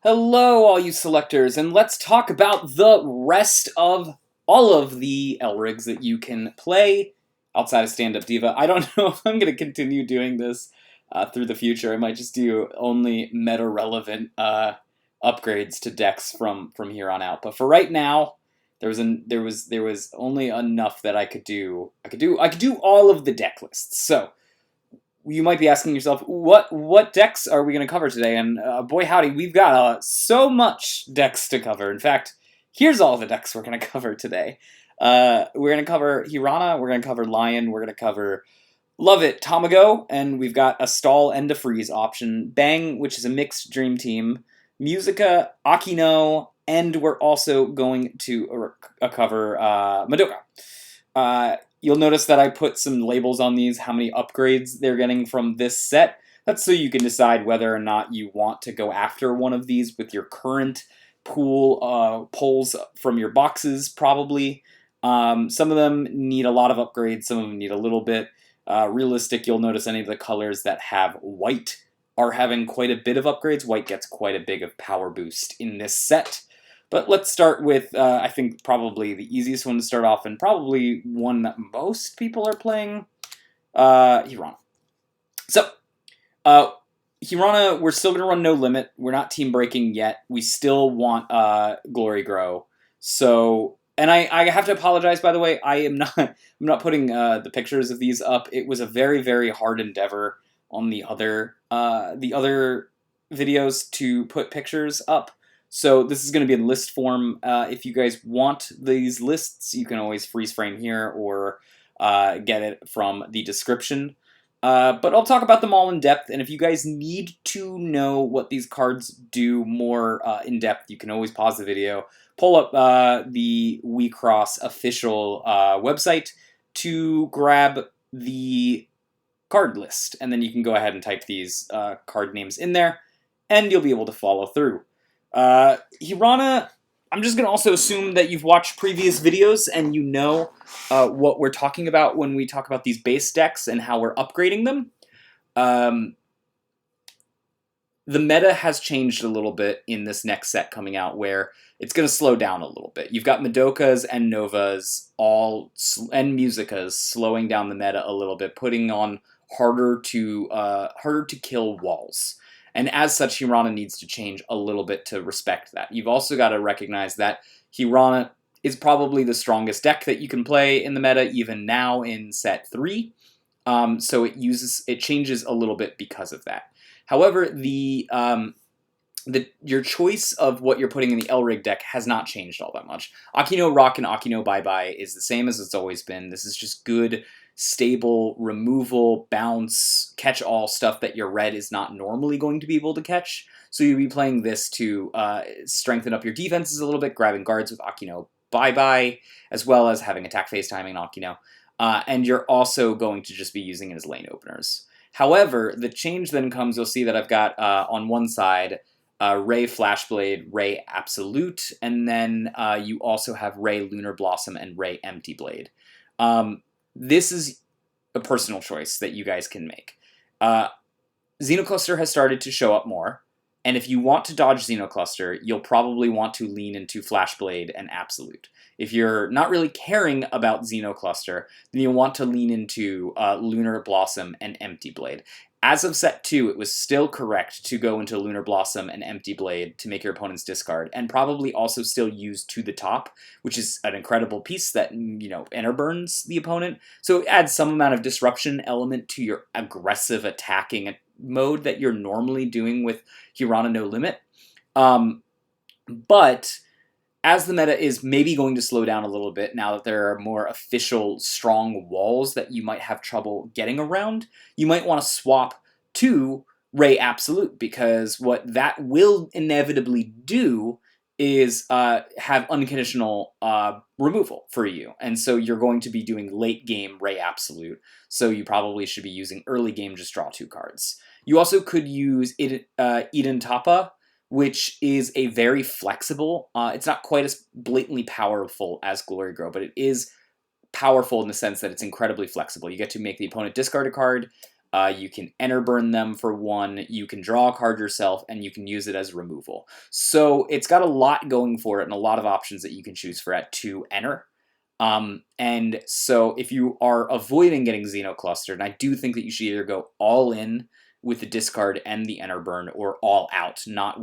Hello, all you selectors, and let's talk about the rest of all of the Elrigs that you can play outside of Stand Up Diva. I don't know if I'm going to continue doing this through the future. I might just do only meta-relevant upgrades to decks from here on out. But for right now, there was only enough that I could do. I could do all of the deck lists. So you might be asking yourself, what decks are we going to cover today? And boy howdy, we've got so much decks to cover. In fact, here's all the decks we're going to cover today. We're going to cover Hirana, we're going to cover Lion, we're going to cover Lovit, Tamago, and we've got a stall and a freeze option. Bang, which is a mixed dream team. Muzica, Akino, and we're also going to cover Madoka. You'll notice that I put some labels on these, how many upgrades they're getting from this set. That's so you can decide whether or not you want to go after one of these with your current pulls from your boxes, probably. Some of them need a lot of upgrades, some of them need a little bit. Realistic, you'll notice any of the colors that have white are having quite a bit of upgrades. White gets quite a big of power boost in this set. But let's start with, I think, probably the easiest one to start off, and probably one that most people are playing, Hirana. So, Hirana, we're still going to run No Limit. We're not team breaking yet. We still want Glory Grow. So, and I have to apologize, by the way. I'm not putting the pictures of these up. It was a very, very hard endeavor on the other videos to put pictures up. So this is going to be in list form. If you guys want these lists, you can always freeze frame here or get it from the description. But I'll talk about them all in depth, and if you guys need to know what these cards do more in depth, you can always pause the video, pull up the Wixoss official website to grab the card list, and then you can go ahead and type these card names in there, and you'll be able to follow through. Hirana, I'm just going to also assume that you've watched previous videos and you know what we're talking about when we talk about these base decks and how we're upgrading them. The meta has changed a little bit in this next set coming out, where it's going to slow down a little bit. You've got Madokas and Novas and Musicas slowing down the meta a little bit, putting on harder to kill walls. And as such, Hirana needs to change a little bit to respect that. You've also got to recognize that Hirana is probably the strongest deck that you can play in the meta, even now in set 3. So it changes a little bit because of that. However, your choice of what you're putting in the Elrig deck has not changed all that much. Akino Rock and Akino Bye Bye is the same as it's always been. This is just good, stable, removal, bounce, catch-all stuff that your red is not normally going to be able to catch. So you'll be playing this to strengthen up your defenses a little bit, grabbing guards with Akino Bye Bye, as well as having attack phase timing on Akino. And you're also going to just be using it as lane openers. However, the change then comes, you'll see that I've got on one side Ray Flashblade, Ray Absolute, and then you also have Ray Lunar Blossom and Ray Empty Blade. This is a personal choice that you guys can make. Xenocluster has started to show up more, and if you want to dodge Xenocluster, you'll probably want to lean into Flashblade and Absolute. If you're not really caring about Xenocluster, then you'll want to lean into Lunar Blossom and Empty Blade. As of set 2, it was still correct to go into Lunar Blossom and Empty Blade to make your opponent's discard, and probably also still use To the Top, which is an incredible piece that, enter burns the opponent. So it adds some amount of disruption element to your aggressive attacking mode that you're normally doing with Hirana No Limit. But as the meta is maybe going to slow down a little bit now that there are more official strong walls that you might have trouble getting around, you might want to swap to Ray Absolute, because what that will inevitably do is have unconditional removal for you. And so you're going to be doing late game Ray Absolute, so you probably should be using early game just draw 2 cards. You also could use Eden Tapa, which is a very flexible, it's not quite as blatantly powerful as Glory Grow, but it is powerful in the sense that it's incredibly flexible. You get to make the opponent discard a card, You can enter burn them for 1, you can draw a card yourself, and you can use it as removal. So it's got a lot going for it and a lot of options that you can choose for at 2 enter. And so if you are avoiding getting Xenoclustered, and I do think that you should either go all in with the discard and the enter burn, or all out, not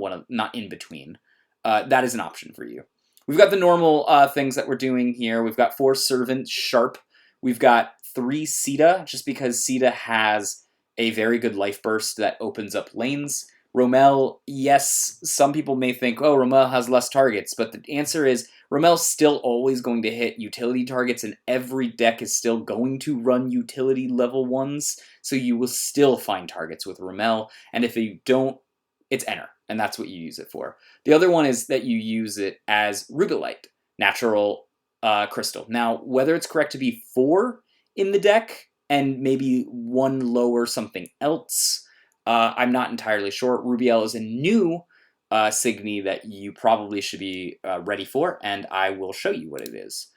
in between. That is an option for you. We've got the normal things that we're doing here. We've got 4 Servant Sharp. We've got 3 Sita, just because Sita has a very good life burst that opens up lanes. Rommel, yes, some people may think, oh, Rommel has less targets, but the answer is Rommel's still always going to hit utility targets, and every deck is still going to run utility level 1s, so you will still find targets with Rommel, and if you don't, it's enter, and that's what you use it for. The other one is that you use it as Rubelite, natural crystal. Now, whether it's correct to be 4 in the deck, and maybe 1 lower something else, I'm not entirely sure. Rubiel is a new Signy that you probably should be ready for, and I will show you what it is.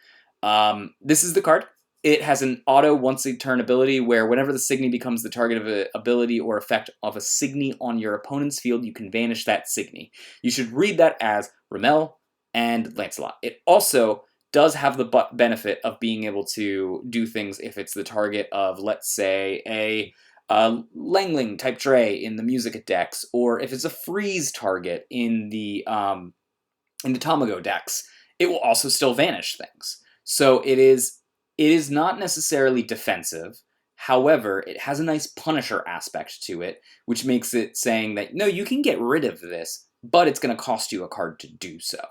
This is the card. It has an auto once a turn ability where whenever the Signy becomes the target of an ability or effect of a Signy on your opponent's field, you can vanish that Signy. You should read that as Rommel and Lancelot. It also does have the benefit of being able to do things if it's the target of, let's say, a Langling type Dre in the Muzica decks, or if it's a freeze target in the Tamago decks, it will also still vanish things. So it is not necessarily defensive. However, it has a nice Punisher aspect to it, which makes it saying that, no, you can get rid of this, but it's going to cost you a card to do so.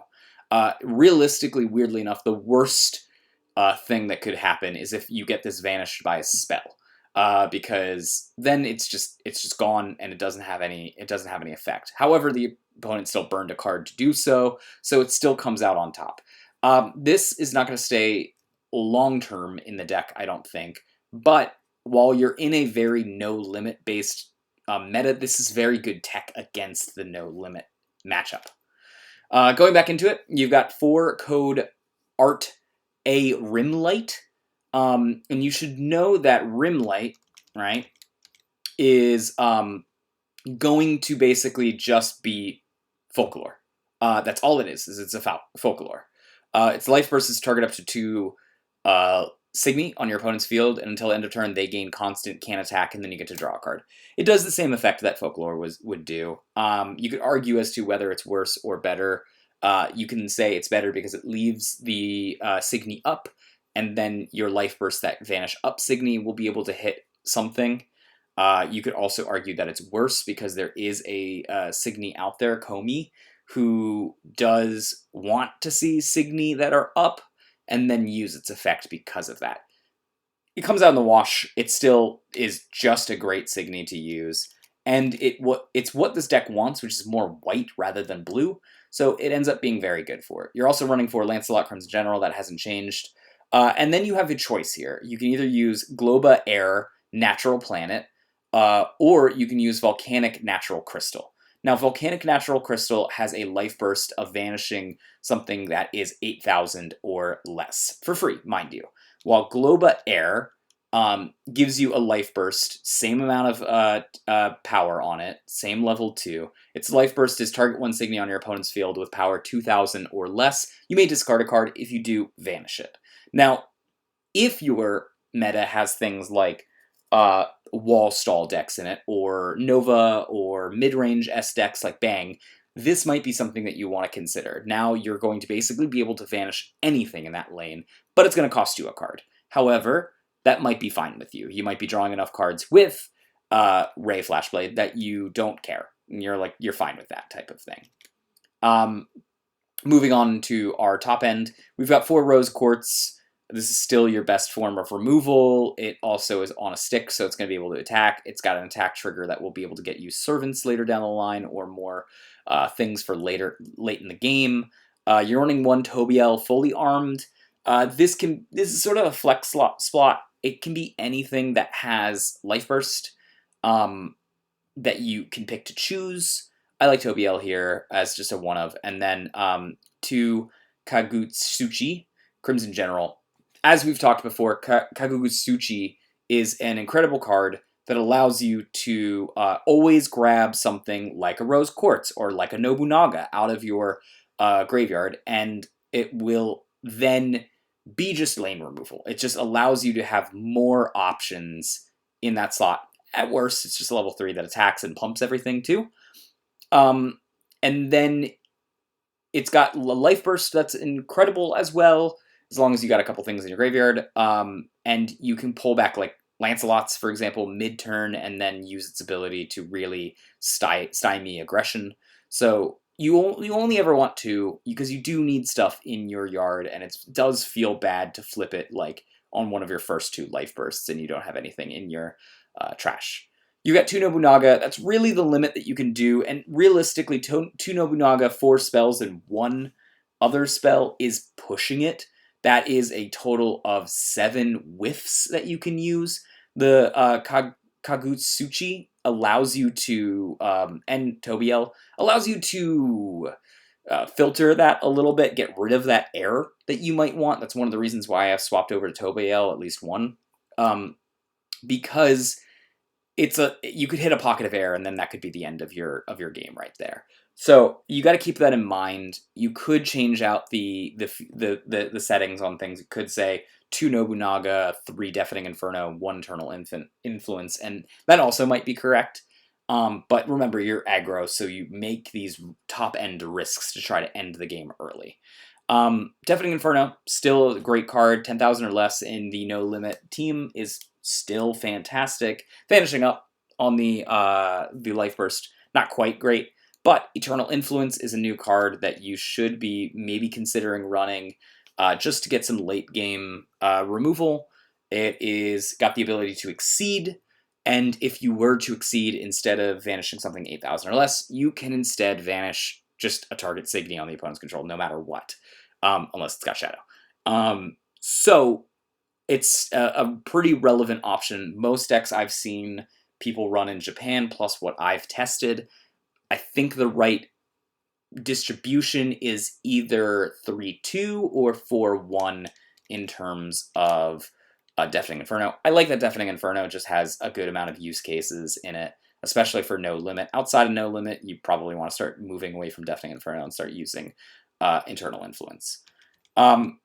Realistically, weirdly enough, the worst thing that could happen is if you get this vanished by a spell. Because then it's just gone and it doesn't have any effect. However, the opponent still burned a card to do so, so it still comes out on top. This is not going to stay long term in the deck, I don't think. But while you're in a very no limit based meta, this is very good tech against the no limit matchup. Going back into it, you've got 4 code Art A Rimlight. And you should know that Rimlight, right, is going to basically just be folklore. That's all it is it's a folklore. Its life burst is target up to 2 Signy on your opponent's field, and until end of turn they gain constant can attack, and then you get to draw a card. It does the same effect that folklore would do. You could argue as to whether it's worse or better. You can say it's better because it leaves the Signy up, and then your life burst that vanish up Signy will be able to hit something. You could also argue that it's worse because there is a Signy out there, Komi, who does want to see Signy that are up and then use its effect because of that. It comes out in the wash. It still is just a great Signy to use, and it's what this deck wants, which is more white rather than blue, so it ends up being very good for it. You're also running for Lancelot Crimson General. That hasn't changed. And then you have a choice here. You can either use Globa Air Natural Planet, or you can use Volcanic Natural Crystal. Now, Volcanic Natural Crystal has a life burst of vanishing something that is 8,000 or less, for free, mind you. While Globa Air gives you a life burst, same amount of power on it, same level 2. Its life burst is target 1 Signy on your opponent's field with power 2,000 or less. You may discard a card. If you do, vanish it. Now, if your meta has things like wall stall decks in it, or Nova, or mid-range S decks like Bang, this might be something that you want to consider. Now you're going to basically be able to vanish anything in that lane, but it's going to cost you a card. However, that might be fine with you. You might be drawing enough cards with Ray Flashblade that you don't care. And you're fine with that type of thing. Moving on to our top end, we've got 4 Rose Quartz. This is still your best form of removal. It also is on a stick, so it's going to be able to attack. It's got an attack trigger that will be able to get you servants later down the line, or more things for late in the game. You're running 1 Tobiel fully armed. This is sort of a flex slot. It can be anything that has life burst that you can pick to choose. I like Tobiel here as just a one of, and then 2 Kagutsuchi, Crimson General. As we've talked before, Kagutsuchi is an incredible card that allows you to always grab something like a Rose Quartz or like a Nobunaga out of your graveyard, and it will then be just lane removal. It just allows you to have more options in that slot. At worst, it's just a level 3 that attacks and pumps everything too. And then it's got Life Burst that's incredible as well, as long as you got a couple things in your graveyard. And you can pull back like Lancelot's, for example, mid-turn, and then use its ability to really stymie aggression. So you only ever want to, because you do need stuff in your yard, and it does feel bad to flip it like on one of your first 2 life bursts and you don't have anything in your trash. You got 2 Nobunaga. That's really the limit that you can do, and realistically, 2 Nobunaga, 4 spells, and 1 other spell is pushing it. That is a total of 7 whiffs that you can use. The Kagutsuchi allows you to, and Tobiel, allows you to filter that a little bit, get rid of that air that you might want. That's one of the reasons why I've swapped over to Tobiel, at least one. Because you could hit a pocket of air, and then that could be the end of your game right there. So you got to keep that in mind. You could change out the settings on things. You could say 2 Nobunaga, 3 Deafening Inferno, 1 Eternal Influence, and that also might be correct. But remember, you're aggro, so you make these top-end risks to try to end the game early. Deafening Inferno, still a great card. 10,000 or less in the No Limit team is still fantastic. Vanishing Up on the Life Burst, not quite great. But Eternal Influence is a new card that you should be maybe considering running just to get some late game removal. It is got the ability to exceed, and if you were to exceed, instead of vanishing something 8,000 or less, you can instead vanish just a target Signy on the opponent's control, no matter what, unless it's got Shadow. So it's a pretty relevant option. Most decks I've seen people run in Japan, plus what I've tested. I think the right distribution is either 3-2 or 4-1 in terms of Deafening Inferno. I like that Deafening Inferno just has a good amount of use cases in it, especially for No Limit. Outside of No Limit, you probably want to start moving away from Deafening Inferno and start using Eternal Influence. I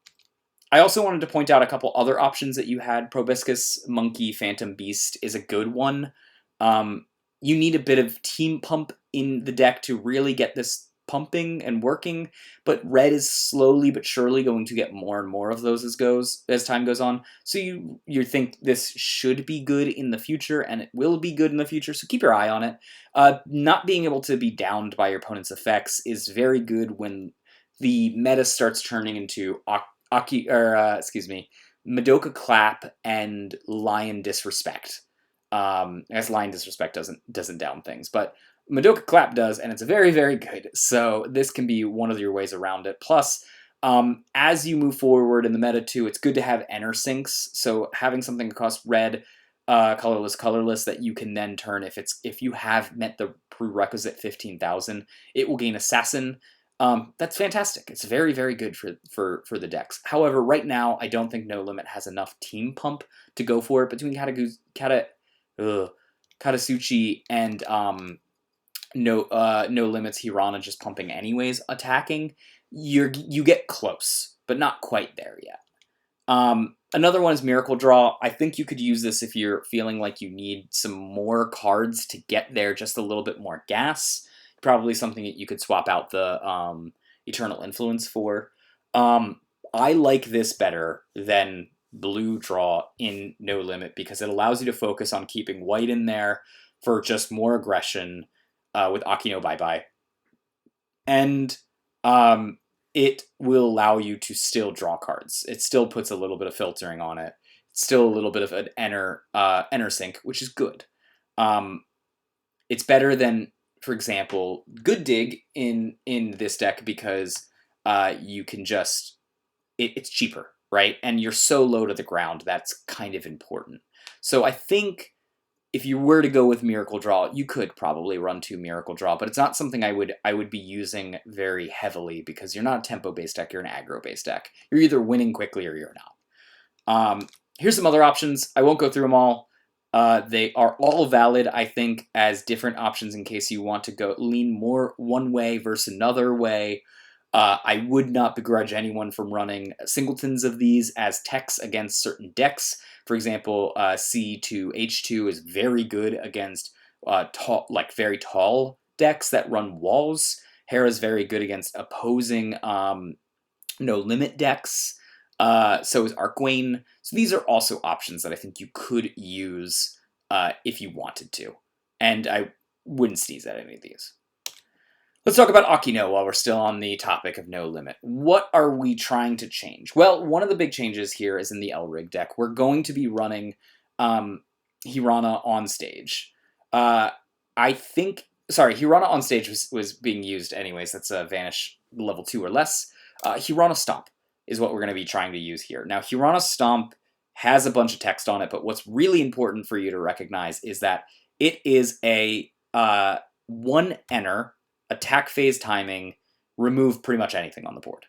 also wanted to point out a couple other options that you had. Proboscis Monkey Phantom Beast is a good one. You need a bit of team pump in the deck to really get this pumping and working, but red is slowly but surely going to get more and more of those as time goes on. So you think this should be good in the future, and it will be good in the future, so keep your eye on it. Not being able to be downed by your opponent's effects is very good when the meta starts turning into Madoka Clap and Lion Disrespect. I guess Lion Disrespect doesn't down things, but Madoka Clap does, and it's very, very good. So this can be one of your ways around it. Plus, as you move forward in the meta too, it's good to have Enter Syncs. So having something cost red, colorless that you can then turn if you have met the prerequisite 15,000, it will gain Assassin. That's fantastic. It's very, very good for the decks. However, right now, I don't think No Limit has enough team pump to go for it. Between Katasuchi and No Limit's Hirana just pumping anyways, attacking, you get close, but not quite there yet. Another one is Miracle Draw. I think you could use this if you're feeling like you need some more cards to get there, just a little bit more gas. Probably something that you could swap out the Eternal Influence for. I like this better than Blue Draw in No Limit because it allows you to focus on keeping white in there for just more aggression with Akino Bye Bye. And it will allow you to still draw cards. It still puts a little bit of filtering on it. It's still a little bit of an enter sync, which is good. It's better than, for example, Good Dig in this deck because you can just it's cheaper, right? And you're so low to the ground, that's kind of important. So I think if you were to go with Miracle Draw, you could probably run 2 Miracle Draw, but it's not something I would be using very heavily because you're not a tempo-based deck, you're an aggro-based deck. You're either winning quickly or you're not. Here's some other options. I won't go through them all. They are all valid, I think, as different options in case you want to go lean more one way versus another way. I would not begrudge anyone from running singletons of these as techs against certain decks. For example, C to H2 is very good against very tall decks that run walls. Hera is very good against opposing no limit decks. So is Arcwayne. So these are also options that I think you could use if you wanted to. And I wouldn't sneeze at any of these. Let's talk about Akino while we're still on the topic of no limit. What are we trying to change? Well, one of the big changes here is in the Elrig deck. We're going to be running Hirana on stage. Hirana on stage was being used anyways. That's a Vanish level 2 or less. Hirana Stomp is what we're going to be trying to use here. Now, Hirana Stomp has a bunch of text on it, but what's really important for you to recognize is that it is a 1 enter attack phase timing, remove pretty much anything on the board.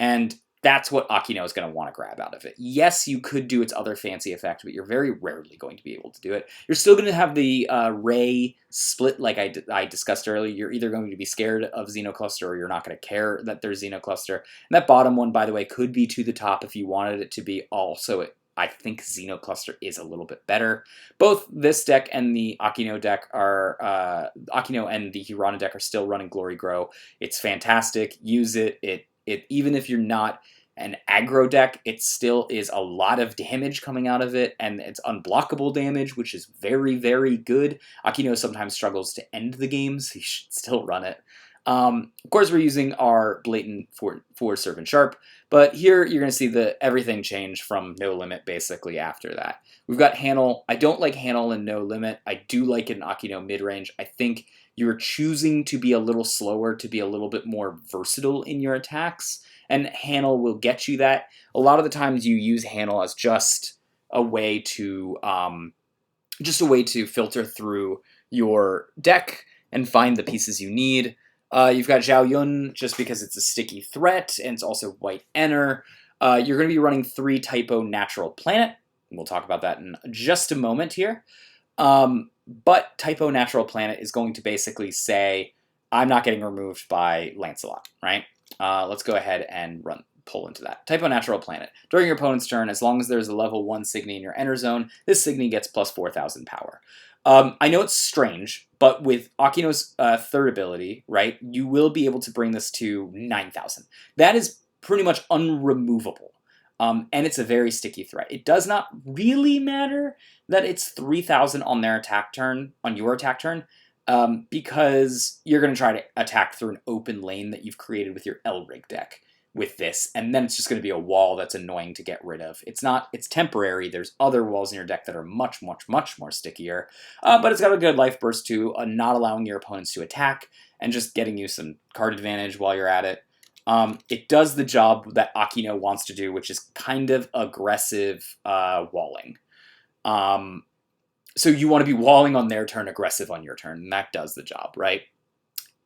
And that's what Akino is going to want to grab out of it. Yes, you could do its other fancy effect, but you're very rarely going to be able to do it. You're still going to have the Ray split like I discussed earlier. You're either going to be scared of Xenocluster or you're not going to care that there's Xenocluster. And that bottom one, by the way, could be to the top if you wanted it to be also. I think Xenocluster is a little bit better. Both this deck and the Akino deck are Akino and the Hirana deck are still running Glory Grow. It's fantastic. Use it. It even if you're not an aggro deck, it still is a lot of damage coming out of it, and it's unblockable damage, which is very, very good. Akino sometimes struggles to end the games. He should still run it. Of course, we're using our blatant for Servant Sharp, but here you're going to see everything change from No Limit basically after that. We've got Handle. I don't like Handle in No Limit. I do like it in Akino mid-range. I think you're choosing to be a little slower, to be a little bit more versatile in your attacks, and Handle will get you that. A lot of the times you use Handle as just a way to filter through your deck and find the pieces you need. You've got Zhao Yun just because it's a sticky threat, and it's also white enter. You're going to be running 3 Typo Natural Planet. We'll talk about that in just a moment here. But Typo Natural Planet is going to basically say, I'm not getting removed by Lancelot, right? Let's go ahead and pull into that. Typo Natural Planet. During your opponent's turn, as long as there's a level 1 Signy in your enter zone, this Signy gets plus 4,000 power. I know it's strange, but with Akino's third ability, right, you will be able to bring this to 9,000. That is pretty much unremovable, and it's a very sticky threat. It does not really matter that it's 3,000 on their attack turn, on your attack turn, because you're going to try to attack through an open lane that you've created with your Elrig deck with this, and then it's just going to be a wall that's annoying to get rid of. It's temporary. There's other walls in your deck that are much, much, much more stickier, but it's got a good life burst too, not allowing your opponents to attack, and just getting you some card advantage while you're at it. It does the job that Akino wants to do, which is kind of aggressive walling. So you want to be walling on their turn, aggressive on your turn, and that does the job, right?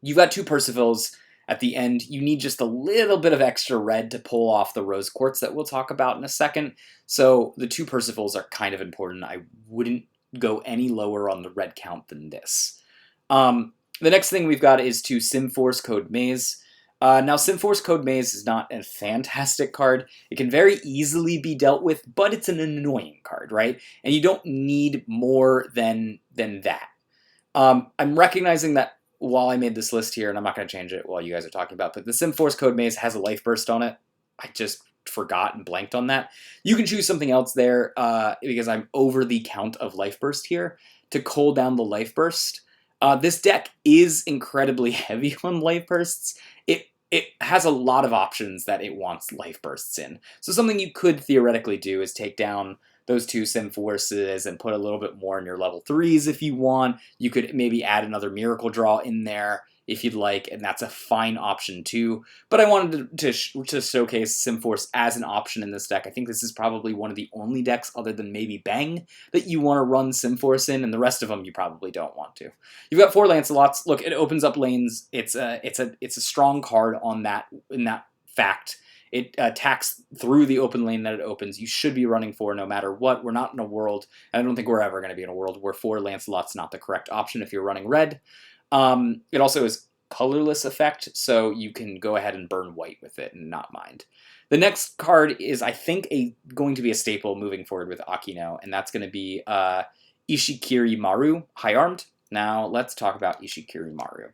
You've got 2 Percivals. At the end, you need just a little bit of extra red to pull off the Rose Quartz that we'll talk about in a second. So the 2 Percivals are kind of important. I wouldn't go any lower on the red count than this. The next thing we've got is 2 Simforce Code Maze. Now, Simforce Code Maze is not a fantastic card. It can very easily be dealt with, but it's an annoying card, right? And you don't need more than that. I'm recognizing that while I made this list here, and I'm not going to change it while you guys are talking about, but the Simforce Code Maze has a life burst on it. I just forgot and blanked on that. You can choose something else there because I'm over the count of life burst here to cool down the life burst. This deck is incredibly heavy on life bursts. It has a lot of options that it wants life bursts in. So something you could theoretically do is take down those 2 Simforces and put a little bit more in your level 3s if you want. You could maybe add another Miracle Draw in there if you'd like, and that's a fine option too. But I wanted to showcase Simforce as an option in this deck. I think this is probably one of the only decks, other than maybe Bang, that you want to run Simforce in, and the rest of them you probably don't want to. You've got 4 Lancelots. Look, it opens up lanes. It's a strong card on that in that fact. It attacks through the open lane that it opens. You should be running 4 no matter what. We're not in a world, and I don't think we're ever going to be in a world where 4 Lancelot's not the correct option if you're running red. It also is colorless effect, so you can go ahead and burn white with it and not mind. The next card is, I think, going to be a staple moving forward with Akino, and that's going to be Ishikiri Maru, High Armed. Now, let's talk about Ishikiri Maru.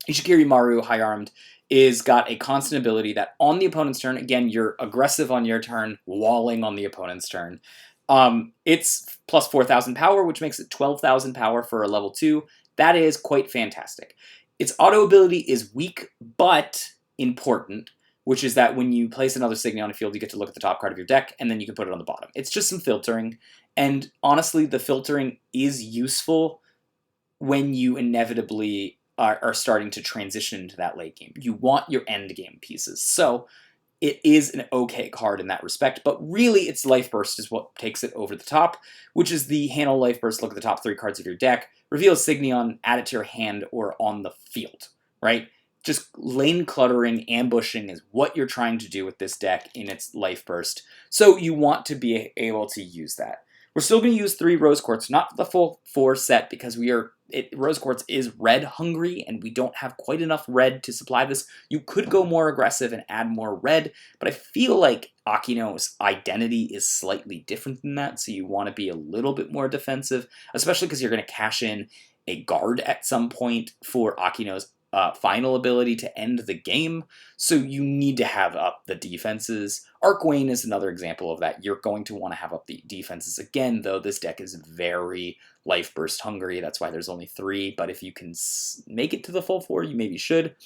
Ishikiri Maru, High Armed, is got a constant ability that on the opponent's turn, again, you're aggressive on your turn, walling on the opponent's turn. It's plus 4,000 power, which makes it 12,000 power for a level 2. That is quite fantastic. Its auto ability is weak, but important, which is that when you place another Signy on a field, you get to look at the top card of your deck, and then you can put it on the bottom. It's just some filtering, and honestly, the filtering is useful when you inevitably are starting to transition into that late game. You want your end game pieces. So it is an okay card in that respect, but really its Life Burst is what takes it over the top, which is the handle Life Burst, look at the top 3 cards of your deck, reveal a Signion, add it to your hand or on the field, right? Just lane cluttering, ambushing is what you're trying to do with this deck in its Life Burst. So you want to be able to use that. We're still going to use 3 Rose Quartz, not the full 4 set, because Rose Quartz is red hungry, and we don't have quite enough red to supply this. You could go more aggressive and add more red, but I feel like Akino's identity is slightly different than that, so you want to be a little bit more defensive, especially because you're going to cash in a guard at some point for Akino's final ability to end the game, so you need to have up the defenses. Arcwane is another example of that. You're going to want to have up the defenses again, though this deck is very Life Burst hungry. That's why there's only 3, but if you can make it to the full 4, you maybe should.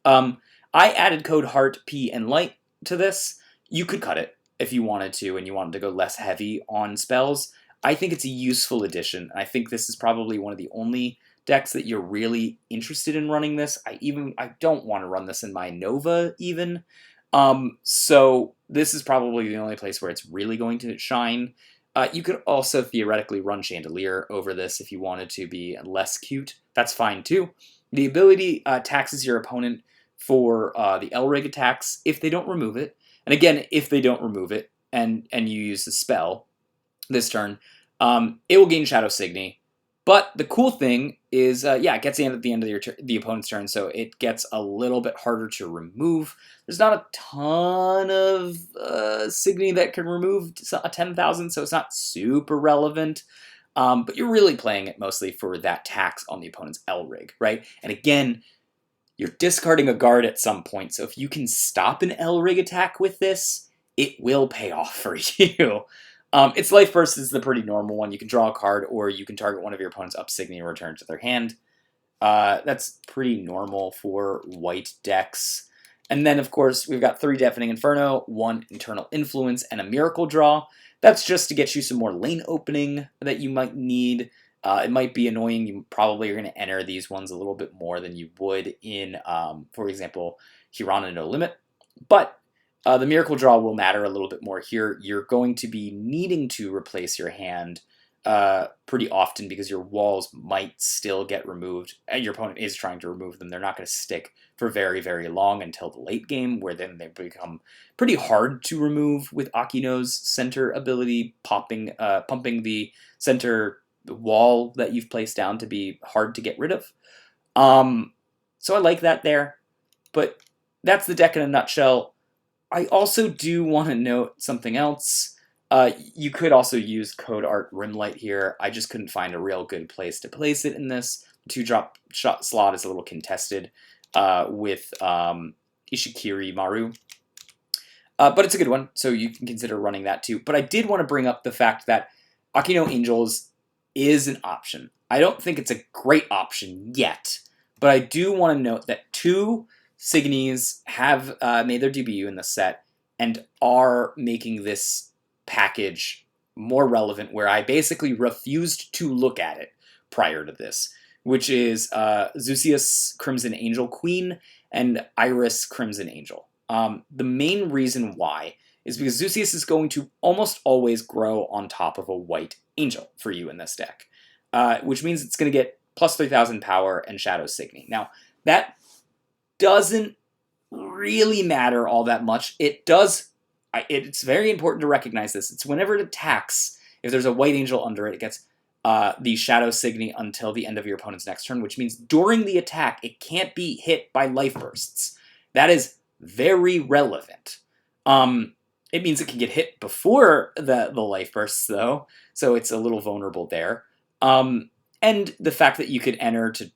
I added code Heart, P, and Light to this. You could cut it if you wanted to, and you wanted to go less heavy on spells. I think it's a useful addition, and I think this is probably one of the only decks that you're really interested in running this. I don't want to run this in my Nova even. So this is probably the only place where it's really going to shine. You could also theoretically run Chandelier over this if you wanted to be less cute. That's fine too. The ability taxes your opponent for the Elrig attacks if they don't remove it. And again, if they don't remove it and you use the spell this turn, it will gain Shadow Signy. But the cool thing is, it gets in at the end of the opponent's turn, so it gets a little bit harder to remove. There's not a ton of Signy that can remove a 10,000, so it's not super relevant. But you're really playing it mostly for that tax on the opponent's Elrig, right? And again, you're discarding a guard at some point, so if you can stop an Elrig attack with this, it will pay off for you. Its Life Burst is the pretty normal one. You can draw a card, or you can target one of your opponent's up Signy and return it to their hand. That's pretty normal for white decks. And then, of course, we've got 3 Deafening Inferno, 1 Internal Influence, and a Miracle Draw. That's just to get you some more lane opening that you might need. It might be annoying. You probably are going to enter these ones a little bit more than you would in, for example, Hirana No Limit. But the Miracle Draw will matter a little bit more here. You're going to be needing to replace your hand pretty often because your walls might still get removed, and your opponent is trying to remove them. They're not going to stick for very, very long until the late game, where then they become pretty hard to remove with Akino's center ability, pumping the center wall that you've placed down to be hard to get rid of. So I like that there, but that's the deck in a nutshell. I also do want to note something else. You could also use Code Art Rimlight here. I just couldn't find a real good place to place it in this. The 2-drop shot slot is a little contested with Ishikiri Maru. But it's a good one, so you can consider running that too. But I did want to bring up the fact that Akino Angels is an option. I don't think it's a great option yet, but I do want to note that 2 Signys have made their debut in the set and are making this package more relevant, where I basically refused to look at it prior to this, which is Zusius Crimson Angel Queen and Iris Crimson Angel. The main reason why is because Zusius is going to almost always grow on top of a white angel for you in this deck, which means it's going to get plus 3,000 power and Shadow Signy. Now, that doesn't really matter all that much. It does. It's very important to recognize this. It's whenever it attacks, if there's a white angel under it, it gets the Shadow Signy until the end of your opponent's next turn, which means during the attack, it can't be hit by life bursts. That is very relevant. It means it can get hit before the life bursts, though, so it's a little vulnerable there. And the fact that you could enter to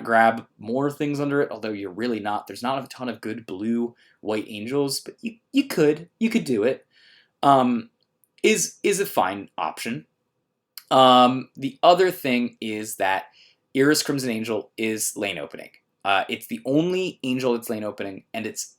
grab more things under it, although you're really not. There's not a ton of good blue white angels, but you could do it. Is a fine option. The other thing is that Iris Crimson Angel is lane opening. It's the only angel that's lane opening, and it's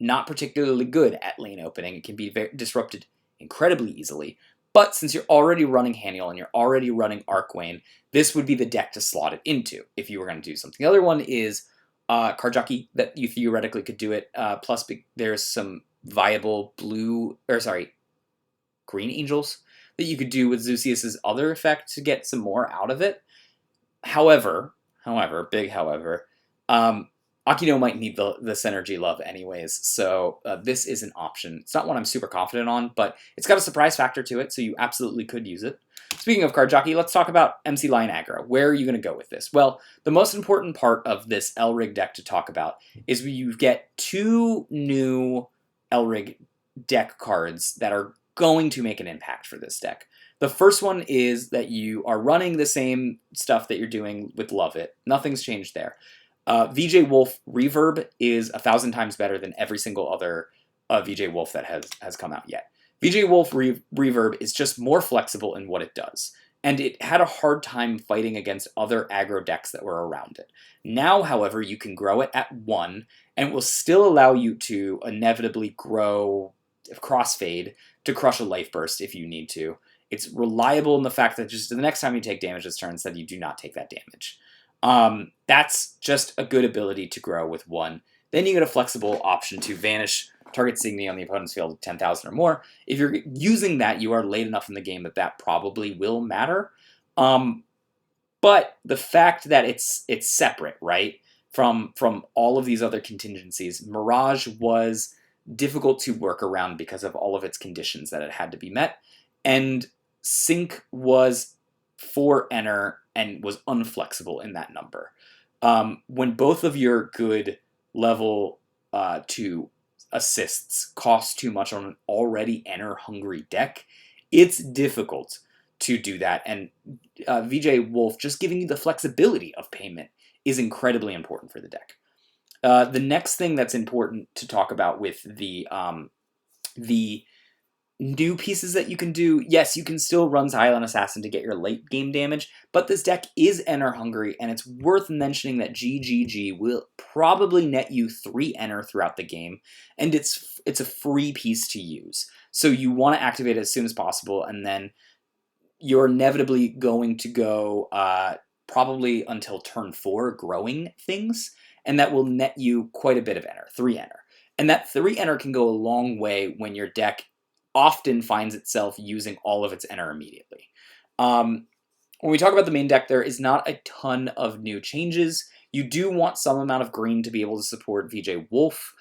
not particularly good at lane opening. It can be disrupted incredibly easily. But since you're already running Haniel and you're already running Arcwane, this would be the deck to slot it into if you were going to do something. The other one is Jockey, that you theoretically could do it. Plus, there's some viable green angels that you could do with Zeusius's other effect to get some more out of it. However, big however, Akino might need the synergy love anyways, so this is an option. It's not one I'm super confident on, but it's got a surprise factor to it, so you absolutely could use it. Speaking of card jockey, let's talk about MC Lion aggro. Where are you going to go with this? Well, the most important part of this Elrig deck to talk about is you get 2 new Elrig deck cards that are going to make an impact for this deck. The first one is that you are running the same stuff that you're doing with Lovit. Nothing's changed there. VJ Wolf Reverb is 1,000 times better than every single other VJ Wolf that has come out yet. VJ Wolf Reverb is just more flexible in what it does, and it had a hard time fighting against other aggro decks that were around it. Now, however, you can grow it at 1, and it will still allow you to inevitably grow Crossfade to crush a Life Burst if you need to. It's reliable in the fact that just the next time you take damage this turn, instead you do not take that damage. That's just a good ability to grow with 1. Then you get a flexible option to vanish target Signy on the opponent's field 10,000 or more. If you're using that, you are late enough in the game that probably will matter. But the fact that it's separate, right, from all of these other contingencies, Mirage was difficult to work around because of all of its conditions that it had to be met, and Sync was 4 enter and was unflexible in that number. When both of your good level 2 assists cost too much on an already enter-hungry deck, it's difficult to do that, and VJ Wolf just giving you the flexibility of payment is incredibly important for the deck. The next thing that's important to talk about with the new pieces that you can do, yes, you can still run Silent Assassin to get your late game damage, but this deck is enter hungry, and it's worth mentioning that GGG will probably net you 3 enter throughout the game, and it's a free piece to use. So you want to activate it as soon as possible, and then you're inevitably going to go probably until turn 4 growing things, and that will net you quite a bit of enter, 3 enter. And that 3 enter can go a long way when your deck often finds itself using all of its enter immediately. When we talk about the main deck, there is not a ton of new changes. You do want some amount of green to be able to support VJ Wolf.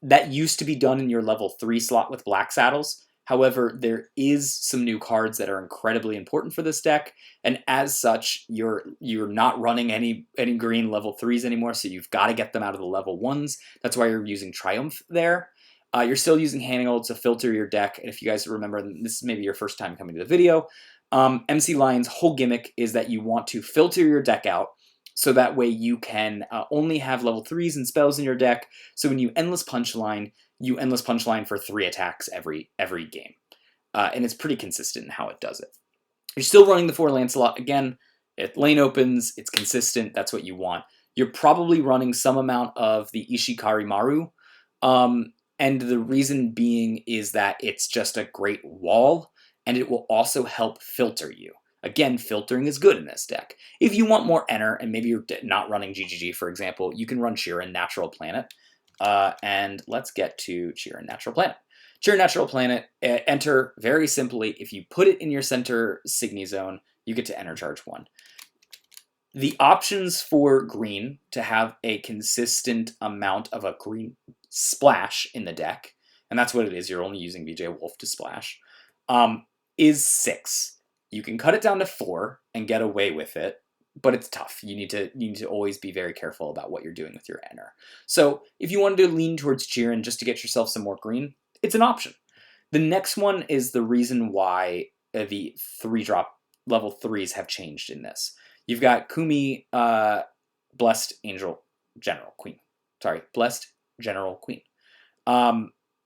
That used to be done in your level 3 slot with Black Saddles. However, there is some new cards that are incredibly important for this deck, and as such, you're not running any green level 3s anymore, so you've got to get them out of the level 1s. That's why you're using Triumph there. You're still using Haniel to filter your deck, and if you guys remember, this is maybe your first time coming to the video, MC Lion's whole gimmick is that you want to filter your deck out, so that way you can only have level 3s and spells in your deck, so when you Endless Punchline, you Endless Punchline for 3 attacks every game. And it's pretty consistent in how it does it. You're still running the 4 Lancelot. Again, it lane opens, it's consistent, that's what you want. You're probably running some amount of the Ishikari Maru, and the reason being is that it's just a great wall, and it will also help filter you. Again, filtering is good in this deck. If you want more enter, and maybe you're not running GGG, for example, you can run Sheeran Natural Planet. And let's get to Sheeran Natural Planet. Sheeran Natural Planet, enter very simply. If you put it in your center Signy zone, you get to enter charge 1. The options for green to have a consistent amount of a green splash in the deck, and that's what it is, you're only using VJ Wolf to splash, is 6. You can cut it down to 4 and get away with it, but it's tough. You need to always be very careful about what you're doing with your enter. So if you wanted to lean towards Jiren just to get yourself some more green, it's an option. The next one is the reason why the 3-drop level 3s have changed in this. You've got Kumi, Blessed Angel General Queen. Sorry, Blessed General Queen.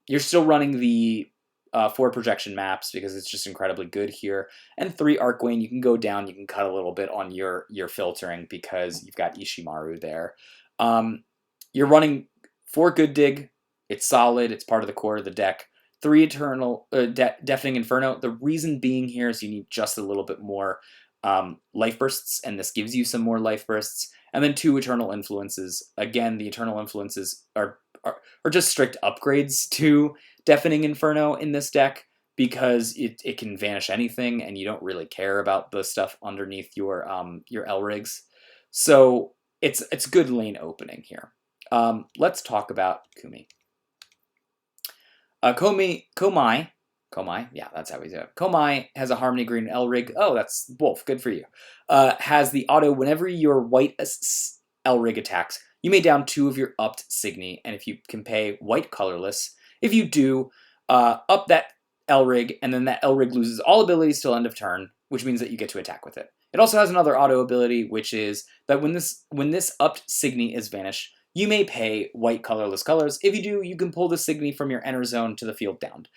You're still running the 4 projection maps because it's just incredibly good here. And 3 Arcwane, you can go down, you can cut a little bit on your filtering because you've got Ishimaru there. You're running 4 Good Dig. It's solid. It's part of the core of the deck. 3 Eternal Deafening Inferno. The reason being here is you need just a little bit more life bursts, and this gives you some more life bursts. And then 2 Eternal Influences. Again, the Eternal Influences are just strict upgrades to Deafening Inferno in this deck because it can vanish anything, and you don't really care about the stuff underneath your Elrigs. So it's good lane opening here. Let's talk about Kumi. Komai, yeah, that's how we do it. Komai has a Harmony Green Elrig. Oh, that's Wolf. Good for you. Has the auto whenever your white Elrig attacks, you may down 2 of your upped Signy, and if you can pay white colorless, if you do, up that Elrig, and then that Elrig loses all abilities till end of turn, which means that you get to attack with it. It also has another auto ability, which is that when this upped Signy is vanished, you may pay white colorless colors. If you do, you can pull the Signy from your enter zone to the field down.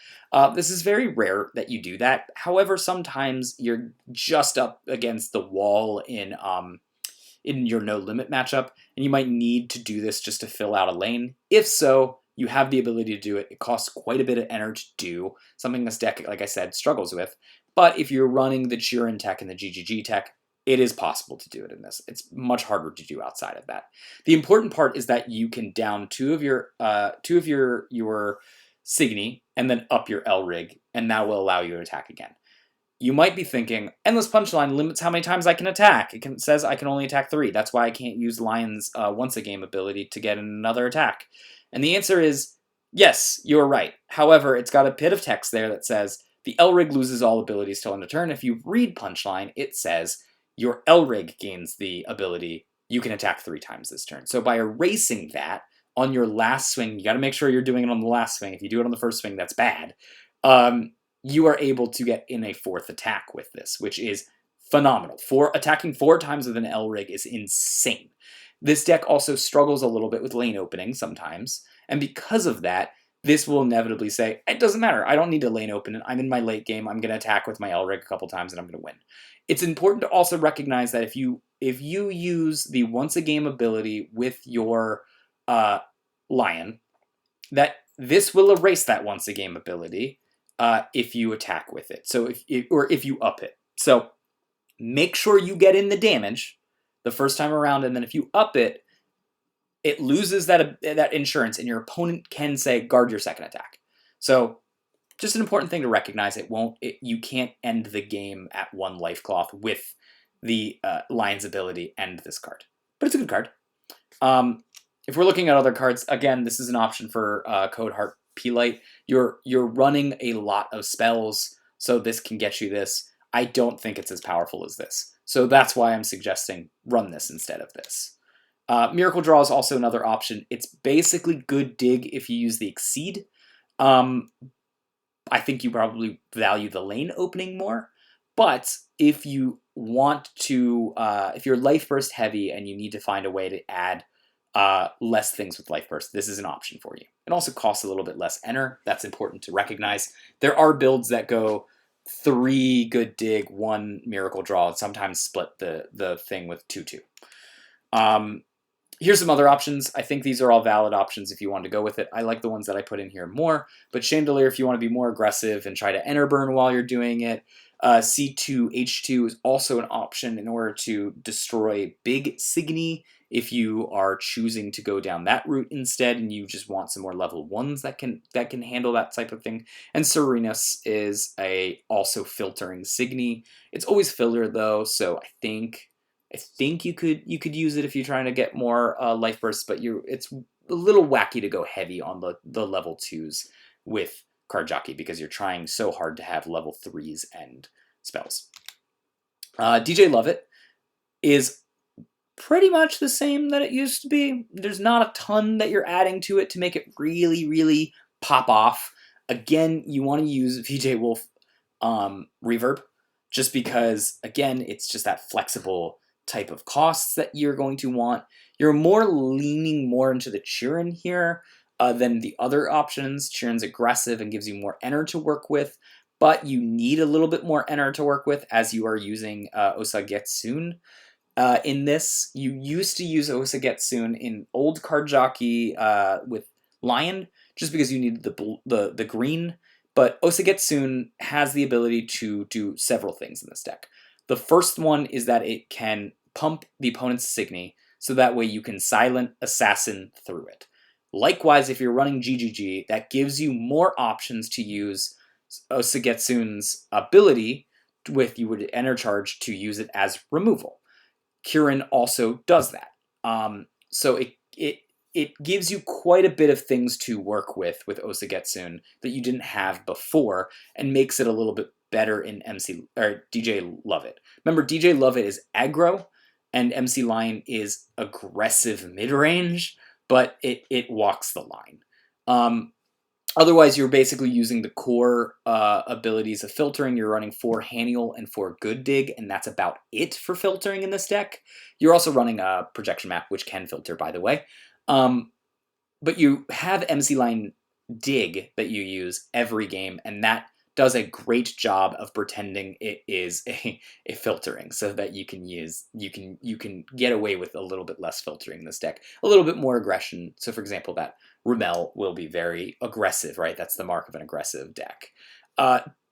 This is very rare that you do that. However, sometimes you're just up against the wall in your no limit matchup, and you might need to do this just to fill out a lane. If so, you have the ability to do it. It costs quite a bit of energy to do, something this deck, like I said, struggles with. But if you're running the Jiren tech and the GGG tech, it is possible to do it in this. It's much harder to do outside of that. The important part is that you can down 2 of your Signy and then up your Elrig, and that will allow you to attack again. You might be thinking, Endless Punchline limits how many times I can attack. It says I can only attack 3. That's why I can't use Lion's once a game ability to get another attack. And the answer is, yes, you're right. However, it's got a bit of text there that says, the Elrig loses all abilities till end of turn. If you read Punchline, it says, your Elrig gains the ability, you can attack 3 times this turn. So by erasing that on your last swing, you got to make sure you're doing it on the last swing. If you do it on the first swing, that's bad. You are able to get in a 4th attack with this, which is phenomenal. Attacking 4 times with an Elrig is insane. This deck also struggles a little bit with lane opening sometimes, and because of that, this will inevitably say, it doesn't matter, I don't need to lane open it, I'm in my late game, I'm going to attack with my Elrig a couple times and I'm going to win. It's important to also recognize that if you use the once a game ability with your Lion, that this will erase that once a game ability if you attack with it. So if you up it. So make sure you get in the damage the first time around, and then if you up it, it loses that insurance, and your opponent can say guard your second attack. So just an important thing to recognize. You can't end the game at 1 life cloth with the Lion's ability and this card, but it's a good card. If we're looking at other cards, again, this is an option for Code Heart P-Light. You're running a lot of spells, so this can get you this. I don't think it's as powerful as this. So that's why I'm suggesting run this instead of this. Miracle Draw is also another option. It's basically Good Dig if you use the Exceed. I think you probably value the lane opening more. But if you want to, if you're Life Burst heavy and you need to find a way to add less things with Life Burst, this is an option for you. It also costs a little bit less enter. That's important to recognize. There are builds that go 3 Good Dig, 1 Miracle Draw, and sometimes split the thing with 2-2. Here's some other options. I think these are all valid options if you want to go with it. I like the ones that I put in here more, but Chandelier if you want to be more aggressive and try to enter burn while you're doing it. C2H2 is also an option in order to destroy big Signy if you are choosing to go down that route instead and you just want some more level 1s that can handle that type of thing. And Serenus is also filtering Signy. It's always filler though, so I think I think you could use it if you're trying to get more life bursts, but it's a little wacky to go heavy on the level 2s with card Jockey because you're trying so hard to have level 3s and spells. DJ Lovit is pretty much the same that it used to be. There's not a ton that you're adding to it to make it really, really pop off. Again, you want to use VJ Wolf Reverb, just because, again, it's just that flexible type of costs that you're going to want. You're leaning more into the Chirin here than the other options. Chirin's aggressive and gives you more Ener to work with, but you need a little bit more Ener to work with as you are using Osagetsune. In this, you used to use Osagetsune in old card Jockey with Lion, just because you needed the green, but Osagetsune has the ability to do several things in this deck. The first one is that it can pump the opponent's Signy, so that way you can silent Assassin through it. Likewise, if you're running GGG, that gives you more options to use Osagetsune's ability with, you would Ener Charge to use it as removal. Kirin also does that. So it gives you quite a bit of things to work with Osagetsune that you didn't have before, and makes it a little bit better in DJ Lovit. Remember, DJ Lovit is aggro, and MC Lion is aggressive mid-range, but it walks the line. Otherwise, you're basically using the core abilities of filtering. You're running 4 Haniel and 4 Good Dig, and that's about it for filtering in this deck. You're also running a projection map, which can filter, by the way. But you have MC Line Dig that you use every game, and that does a great job of pretending it is a filtering, so that you can get away with a little bit less filtering in this deck, a little bit more aggression. So, for example, that Rumel will be very aggressive, right? That's the mark of an aggressive deck.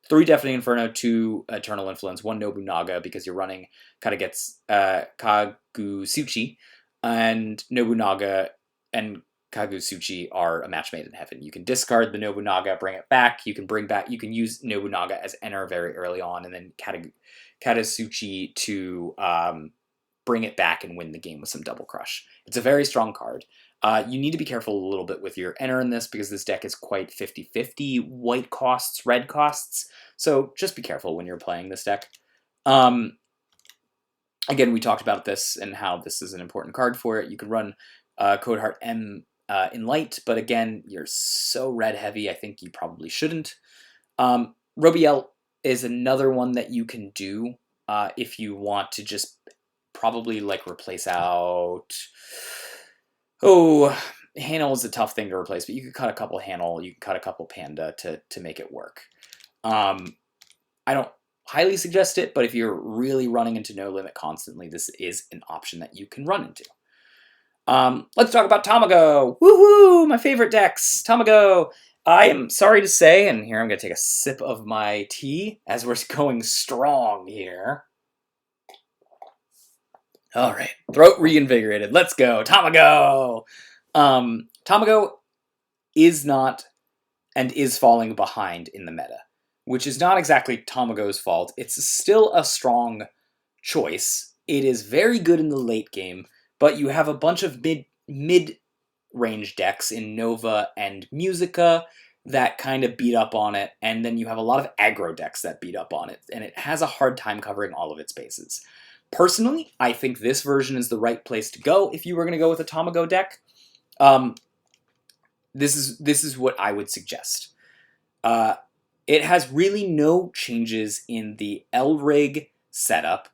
3 Deafening Inferno, 2 Eternal Influence, 1 Nobunaga, because you're running Kagusuchi, and Nobunaga and Kagusuchi are a match made in heaven. You can discard the Nobunaga, bring it back. You can use Nobunaga as Ener very early on, and then Kagusuchi to bring it back and win the game with some Double Crush. It's a very strong card. You need to be careful a little bit with your Ener in this, because this deck is quite 50-50 white costs, red costs. So just be careful when you're playing this deck. Again, we talked about this and how this is an important card for it. You can run Code Heart M in light, but again, you're so red heavy, I think you probably shouldn't. Robiel is another one that you can do if you want to just probably like replace out... Hanel is a tough thing to replace, but you could cut a couple Hanel, you can cut a couple Panda to make it work. I don't highly suggest it, but if you're really running into No Limit constantly, this is an option that you can run into. Let's talk about Tamago. Woohoo! My favorite decks. Tamago. I am sorry to say, and here I'm going to take a sip of my tea as we're going strong here. All right, throat reinvigorated. Let's go, Tamago. Tamago is not and is falling behind in the meta, which is not exactly Tamago's fault. It's still a strong choice. It is very good in the late game, but you have a bunch of mid-range decks in Nova and Muzica that kind of beat up on it, and then you have a lot of aggro decks that beat up on it, and it has a hard time covering all of its bases. Personally, I think this version is the right place to go if you were going to go with a Tamago deck. This is what I would suggest. It has really no changes in the Elrig setup.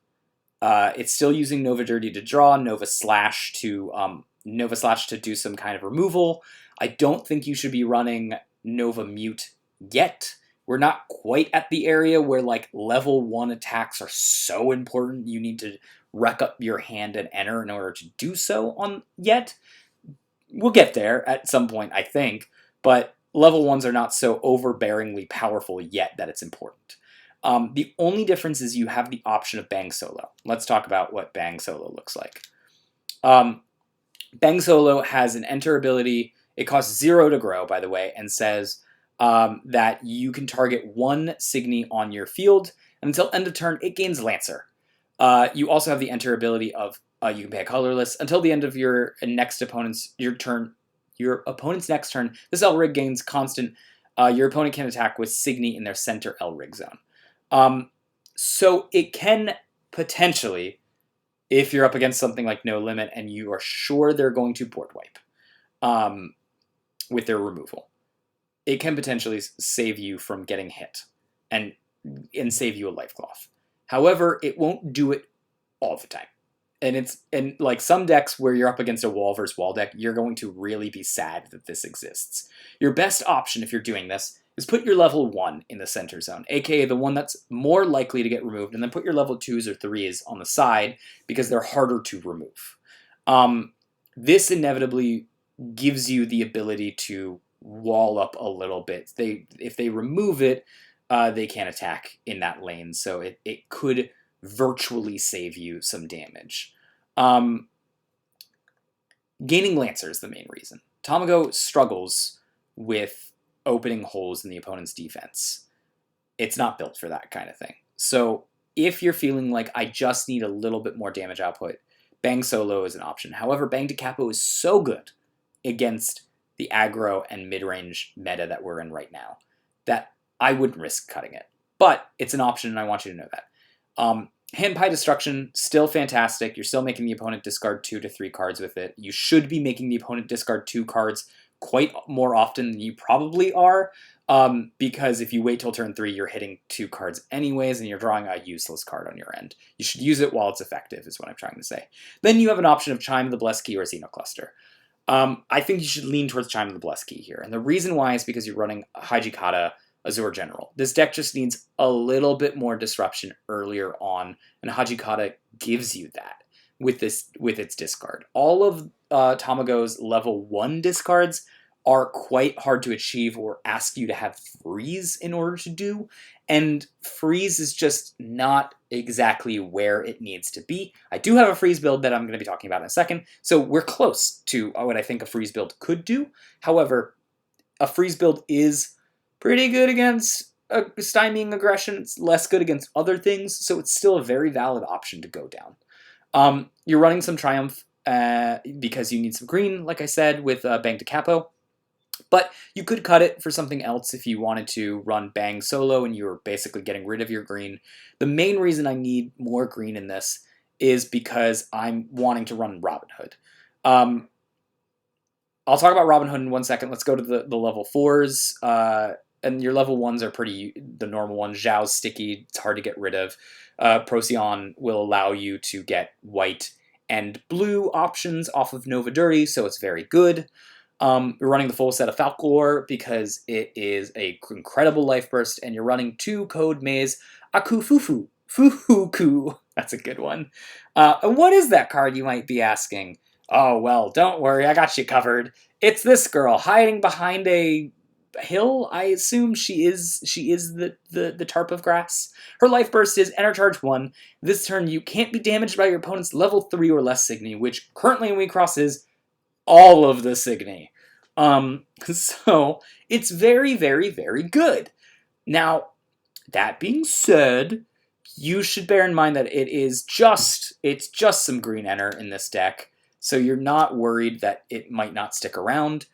It's still using Nova Dirty to draw, Nova Slash to do some kind of removal. I don't think you should be running Nova Mute yet. We're not quite at the area where like level 1 attacks are so important you need to wreck up your hand and enter in order to do so on yet. We'll get there at some point, I think, but level 1s are not so overbearingly powerful yet that it's important. The only difference is you have the option of Bang Solo. Let's talk about what Bang Solo looks like. Bang Solo has an enter ability. It costs 0 to grow, by the way, and says that you can target 1 Signy on your field, and until end of turn, it gains Lancer. You also have the enter ability of you can pay a colorless until the end of your next opponent's turn. Your opponent's next turn, this Elrig gains constant. Your opponent can attack with Signy in their center Elrig zone. So it can potentially, if you're up against something like No Limit and you are sure they're going to board wipe with their removal, it can potentially save you from getting hit and save you a life cloth. However, it won't do it all the time. And like some decks where you're up against a wall versus wall deck, you're going to really be sad that this exists. Your best option if you're doing this is put your level 1 in the center zone, aka the one that's more likely to get removed, and then put your level 2s or 3s on the side because they're harder to remove. This inevitably gives you the ability to wall up a little bit. If they remove it, they can't attack in that lane, so it could virtually save you some damage. Gaining Lancer is the main reason. Tamago struggles with opening holes in the opponent's defense. It's not built for that kind of thing. So if you're feeling like I just need a little bit more damage output, Bang Solo is an option. However, Bang de Capo is so good against the aggro and mid-range meta that we're in right now that I wouldn't risk cutting it. But it's an option, and I want you to know that. Hand Pie Destruction, still fantastic. You're still making the opponent discard 2 to 3 cards with it. You should be making the opponent discard 2 cards quite more often than you probably are, because if you wait till turn 3, you're hitting 2 cards anyways, and you're drawing a useless card on your end. You should use it while it's effective, is what I'm trying to say. Then you have an option of Chime of the Blessed Key or Xenocluster. I think you should lean towards Chime of the Blessed Key here, and the reason why is because you're running Hajikata Azure General. This deck just needs a little bit more disruption earlier on, and Hajikata gives you that with its discard. All of Tamago's level 1 discards are quite hard to achieve or ask you to have freeze in order to do, and freeze is just not exactly where it needs to be. I do have a freeze build that I'm going to be talking about in a second, so we're close to what I think a freeze build could do. However, a freeze build is pretty good against stymieing aggression. It's less good against other things, so it's still a very valid option to go down. You're running some Triumph because you need some green, like I said, with Bang de Capo. But you could cut it for something else if you wanted to run Bang Solo and you're basically getting rid of your green. The main reason I need more green in this is because I'm wanting to run Robin Hood. I'll talk about Robin Hood in 1 second. Let's go to the level 4s. And your level 1s are the normal ones. Zhao's sticky. It's hard to get rid of. Procyon will allow you to get white and blue options off of Nova Dirty, so it's very good. You're running the full set of Falcor because it is an incredible life burst, and you're running 2 Code Maze Akufufu. Fuhuku. That's a good one. And what is that card, you might be asking? Oh, well, don't worry, I got you covered. It's this girl hiding behind a hill. I assume she is the tarp of grass. Her life burst is enter charge 1. This turn you can't be damaged by your opponent's level 3 or less Signy, which currently in Wixoss is all of the Signy. So it's very, very, very good. Now, that being said, you should bear in mind that it's just some green enter in this deck, so you're not worried that it might not stick around.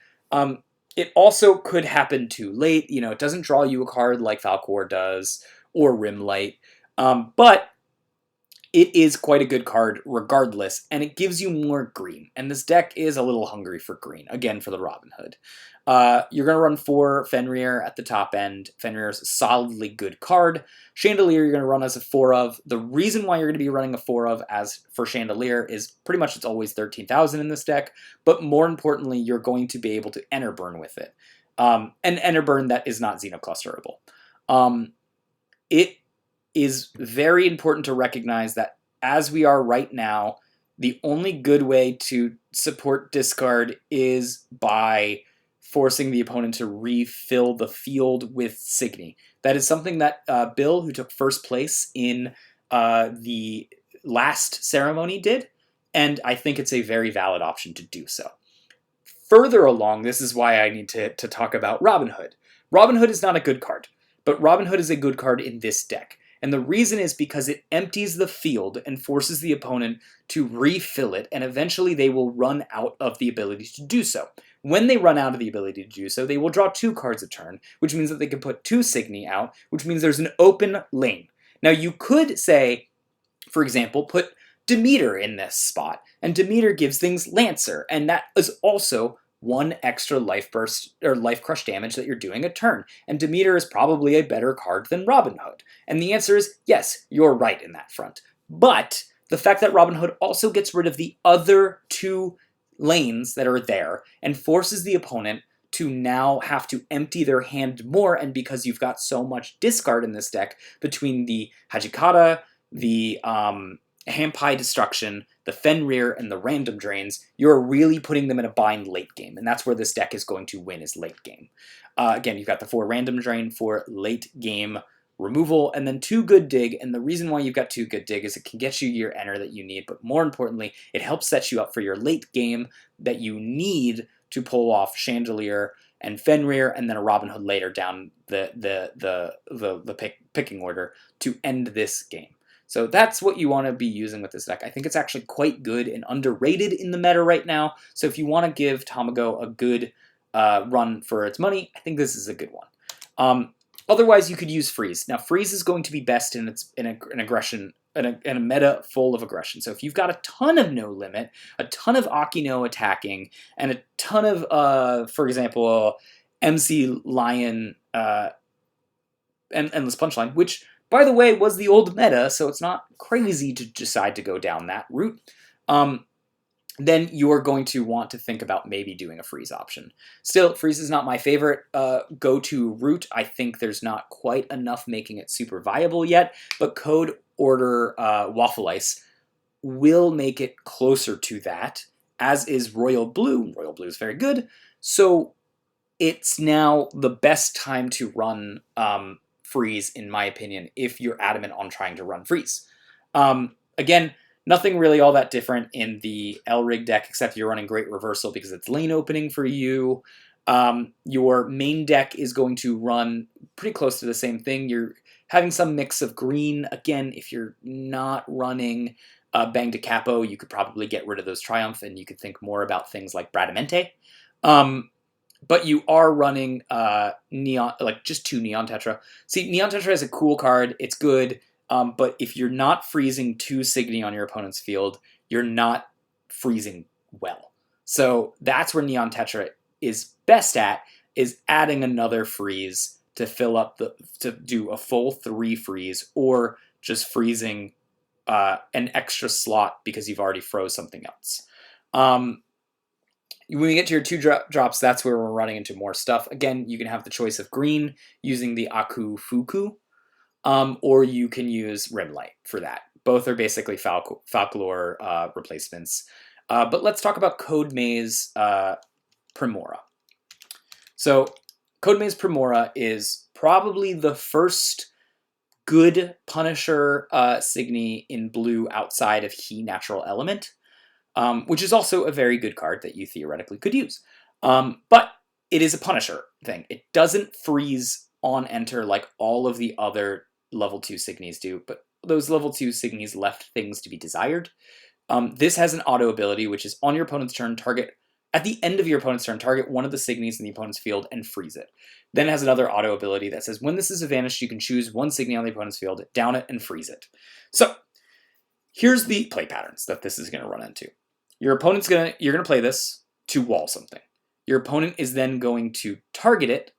It also could happen too late. You know, it doesn't draw you a card like Falcor does, or Rimlight, but it is quite a good card regardless, and it gives you more green. And this deck is a little hungry for green, again, for the Robin Hood. You're going to run 4 Fenrir at the top end. Fenrir's a solidly good card. Chandelier you're going to run as a 4 of. The reason why you're going to be running a 4 of as for Chandelier is pretty much it's always 13,000 in this deck, but more importantly, you're going to be able to enter burn with it. An enter burn that is not Xenoclusterable. It is very important to recognize that as we are right now, the only good way to support discard is by forcing the opponent to refill the field with Signy. That is something that Bill, who took first place in the last ceremony, did, and I think it's a very valid option to do so. Further along, this is why I need to talk about Robin Hood. Robin Hood is not a good card, but Robin Hood is a good card in this deck. And the reason is because it empties the field and forces the opponent to refill it, and eventually they will run out of the ability to do so. When they run out of the ability to do so, they will draw 2 cards a turn, which means that they can put 2 Signy out, which means there's an open lane. Now you could say, for example, put Demeter in this spot, and Demeter gives things Lancer, and that is also 1 extra life burst or life crush damage that you're doing a turn. And Demeter is probably a better card than Robin Hood. And the answer is yes, you're right in that front. But the fact that Robin Hood also gets rid of the other 2 lanes that are there and forces the opponent to now have to empty their hand more, and because you've got so much discard in this deck between the Hajikata, the Hampai Destruction, the Fenrir, and the Random Drains, you're really putting them in a bind late game, and that's where this deck is going to win, is late game. Again, you've got the 4 Random Drain for late game removal, and then 2 Good Dig, and the reason why you've got 2 Good Dig is it can get you your enter that you need, but more importantly, it helps set you up for your late game that you need to pull off Chandelier and Fenrir, and then a Robin Hood later down the picking order to end this game. So that's what you want to be using with this deck. I think it's actually quite good and underrated in the meta right now. So if you want to give Tamago a good run for its money, I think this is a good one. Otherwise, you could use Freeze. Now, Freeze is going to be best in an aggression, in a meta full of aggression. So if you've got a ton of no limit, a ton of Akino attacking, and a ton of, for example, MC Lion and Endless Punchline, which, by the way, was the old meta, so it's not crazy to decide to go down that route, then you're going to want to think about maybe doing a Freeze option. Still, Freeze is not my favorite go-to route. I think there's not quite enough making it super viable yet, but Code Order Waffle Ice will make it closer to that, as is Royal Blue. Royal Blue is very good, so it's now the best time to run Freeze, in my opinion, if you're adamant on trying to run Freeze. Again, nothing really all that different in the Elrig deck, except you're running Great Reversal because it's lane opening for you. Your main deck is going to run pretty close to the same thing. You're having some mix of green. Again, if you're not running Bang de Capo, you could probably get rid of those Triumph, and you could think more about things like Bradamante. But you are running Neon, like just 2 Neon Tetra. See, Neon Tetra is a cool card. It's good. But if you're not freezing 2 Signy on your opponent's field, you're not freezing well. So that's where Neon Tetra is best at, is adding another freeze to fill up to do a full 3 freeze, or just freezing an extra slot because you've already froze something else. When we get to your 2 drops, that's where we're running into more stuff. Again, you can have the choice of green using the Aku Fuku, or you can use Rimlight for that. Both are basically Falcolor replacements. But let's talk about Code Maze Primora. So Code Maze Primora is probably the first good Punisher Signy in blue outside of He Natural Element, which is also a very good card that you theoretically could use. But it is a Punisher thing. It doesn't freeze on enter like all of the other level 2 Signys do, but those level 2 Signys left things to be desired. This has an auto ability, which is on your opponent's turn, at the end of your opponent's turn, target one of the Signys in the opponent's field and freeze it. Then it has another auto ability that says, when this is vanished, you can choose 1 Signy on the opponent's field, down it, and freeze it. So here's the play patterns that this is going to run into. You're going to play this to wall something. Your opponent is then going to target it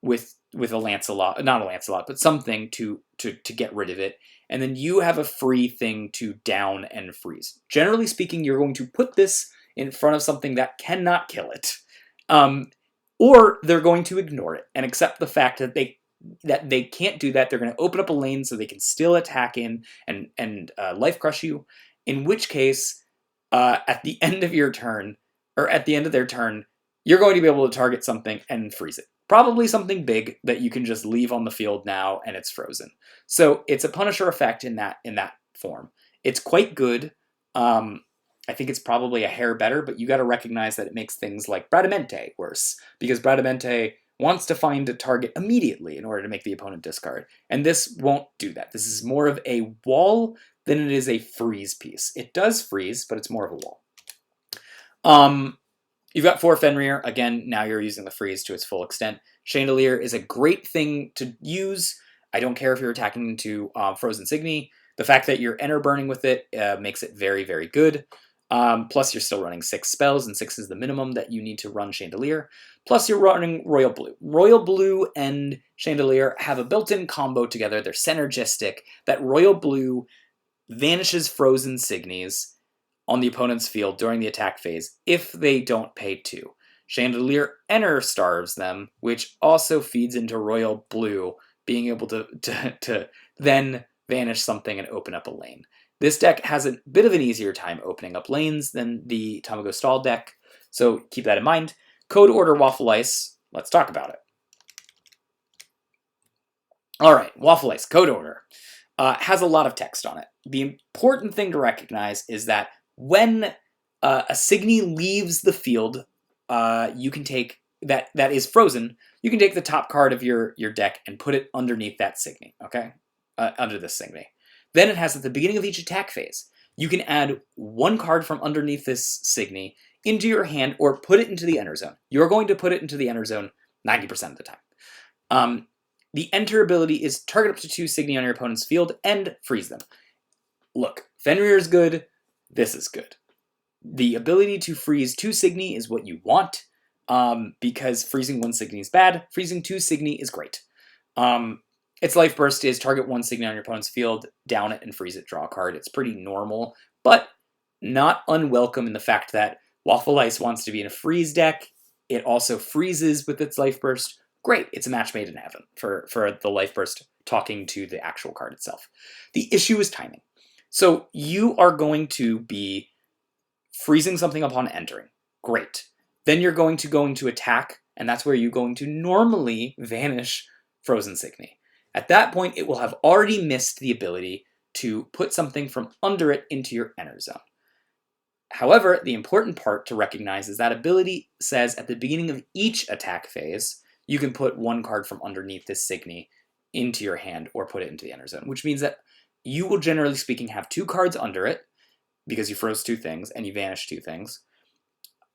with a Lancelot, not a Lancelot, but something to get rid of it, and then you have a free thing to down and freeze. Generally speaking, you're going to put this in front of something that cannot kill it, or they're going to ignore it and accept the fact that they can't do that. They're going to open up a lane so they can still attack in and life crush you, in which case, at the end of your turn, or at the end of their turn, you're going to be able to target something and freeze it. Probably something big that you can just leave on the field now and it's frozen. So it's a Punisher effect in that form. It's quite good. I think it's probably a hair better, but you got to recognize that it makes things like Bradamante worse, because Bradamante, wants to find a target immediately in order to make the opponent discard. And this won't do that. This is more of a wall than it is a freeze piece. It does freeze, but it's more of a wall. You've got 4 Fenrir. Again, now you're using the freeze to its full extent. Chandelier is a great thing to use. I don't care if you're attacking into Frozen Signy. The fact that you're enter burning with it makes it very, very good. Plus, you're still running 6 spells, and 6 is the minimum that you need to run Chandelier. Plus, you're running Royal Blue. Royal Blue and Chandelier have a built-in combo together. They're synergistic. That Royal Blue vanishes Frozen Signies on the opponent's field during the attack phase if they don't pay 2. Chandelier enter starves them, which also feeds into Royal Blue being able to then vanish something and open up a lane. This deck has a bit of an easier time opening up lanes than the Tamago Stall deck, so keep that in mind. Code Order Waffle Ice, let's talk about it. Alright, Waffle Ice, Code Order, has a lot of text on it. The important thing to recognize is that when a Signy leaves the field, you can take, that is frozen, you can take the top card of your deck and put it underneath that Signy, okay? Under this Signy. Then it has at the beginning of each attack phase, you can add 1 card from underneath this Signy into your hand or put it into the enter zone. You're going to put it into the enter zone 90% of the time. The enter ability is target up to 2 Signy on your opponent's field and freeze them. Look, Fenrir is good, this is good. The ability to freeze 2 Signy is what you want, because freezing 1 Signy is bad, freezing 2 Signy is great. Its life burst is target 1 Signy on your opponent's field, down it and freeze it, draw a card. It's pretty normal, but not unwelcome in the fact that Waffle Ice wants to be in a freeze deck. It also freezes with its life burst. Great, it's a match made in heaven for the life burst talking to the actual card itself. The issue is timing. So you are going to be freezing something upon entering. Great. Then you're going to go into attack, and that's where you're going to normally vanish Frozen Signy. At that point, it will have already missed the ability to put something from under it into your enter zone. However, the important part to recognize is that ability says at the beginning of each attack phase, you can put 1 card from underneath this Signy into your hand or put it into the enter zone, which means that you will, generally speaking, have 2 cards under it because you froze 2 things and you vanish 2 things.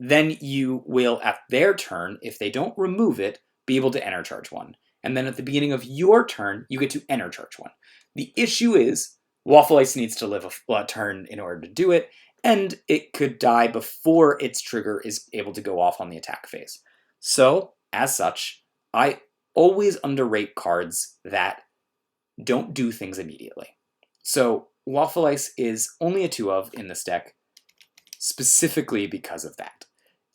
Then you will, at their turn, if they don't remove it, be able to enter charge 1. And then at the beginning of your turn, you get to enter charge 1. The issue is Waffle Ice needs to live a turn in order to do it, and it could die before its trigger is able to go off on the attack phase. So, as such, I always underrate cards that don't do things immediately. So, Waffle Ice is only a 2 of in this deck, specifically because of that.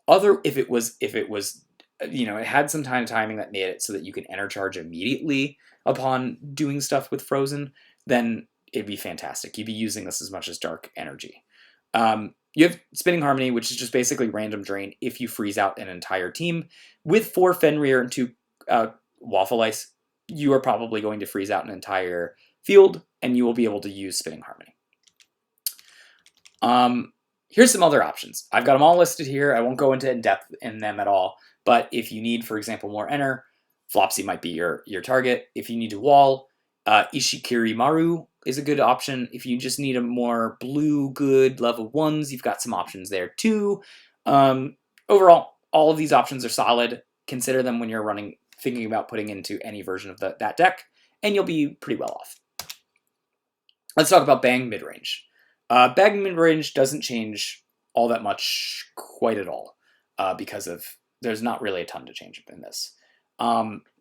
If it was, you know, it had some timing that made it so that you can enter charge immediately upon doing stuff with Frozen, then it'd be fantastic. You'd be using this as much as Dark Energy. You have Spinning Harmony, which is just basically random drain if you freeze out an entire team. With 4 Fenrir and 2 Waffle Ice, you are probably going to freeze out an entire field, and you will be able to use Spinning Harmony. Here's some other options. I've got them all listed here. I won't go into in-depth in them at all, but if you need, for example, more enter, Flopsy might be your target. If you need to wall, Ishikiri Maru is a good option. If you just need a more blue, good level 1s, you've got some options there too. Overall, all of these options are solid. Consider them when you're thinking about putting into any version of that deck, and you'll be pretty well off. Let's talk about Bang Midrange. Bang Midrange doesn't change all that much quite at all, because there's not really a ton to change in this.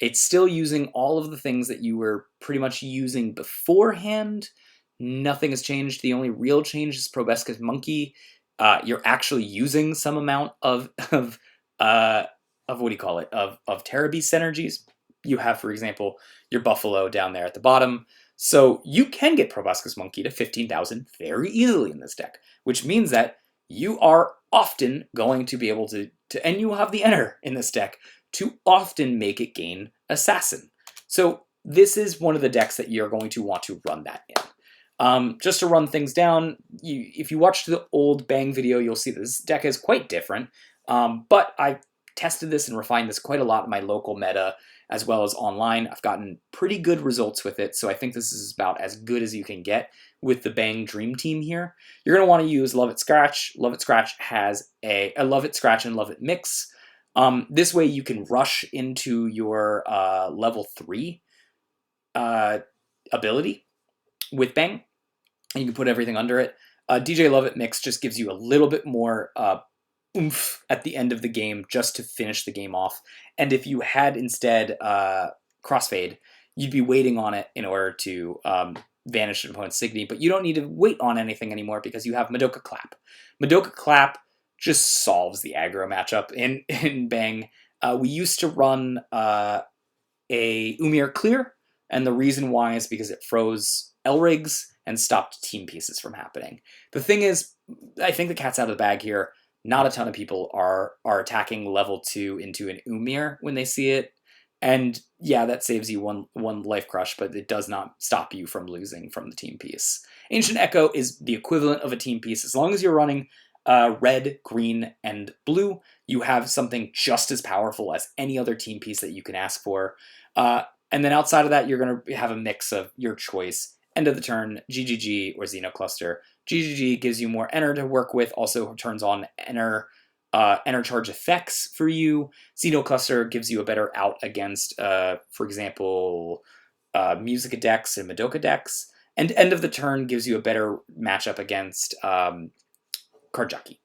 It's still using all of the things that you were pretty much using beforehand. Nothing has changed. The only real change is Proboscis Monkey. You're actually using some amount of what do you call it? Of Terra Beast synergies. You have, for example, your Buffalo down there at the bottom. So you can get Proboscis Monkey to 15,000 very easily in this deck, which means that you are often going to be able to and you have the enter in this deck to often make it gain Assassin. So this is one of the decks that you're going to want to run that in. Just to run things down, if you watched the old Bang video, you'll see this deck is quite different, but I tested this and refined this quite a lot in my local meta as well as online. I've gotten pretty good results with it, so I think this is about as good as you can get with the Bang Dream Team here. You're going to want to use Lovit Scratch. Lovit Scratch has a Lovit Scratch and Lovit Mix. This way you can rush into your level 3 ability with Bang, and you can put everything under it. DJ Lovit Mix just gives you a little bit more oomph at the end of the game just to finish the game off. And if you had instead Crossfade, you'd be waiting on it in order to vanish an opponent's Signy, but you don't need to wait on anything anymore because you have Madoka Clap. Madoka Clap just solves the aggro matchup in Bang. We used to run a Umir Clear, and the reason why is because it froze Elrigs and stopped team pieces from happening. The thing is, I think the cat's out of the bag here. Not a ton of people are attacking level 2 into an Umir when they see it. And yeah, that saves you one life crush, but it does not stop you from losing from the team piece. Ancient Echo is the equivalent of a team piece. As long as you're running red, green, and blue, you have something just as powerful as any other team piece that you can ask for. And then outside of that, you're going to have a mix of your choice. End of the turn, GGG or Xeno Cluster. GGG gives you more Enter to work with, also turns on Enter charge effects for you. Xeno Cluster gives you a better out against, for example, Muzica decks and Madoka decks. And End of the turn gives you a better matchup against Jockey.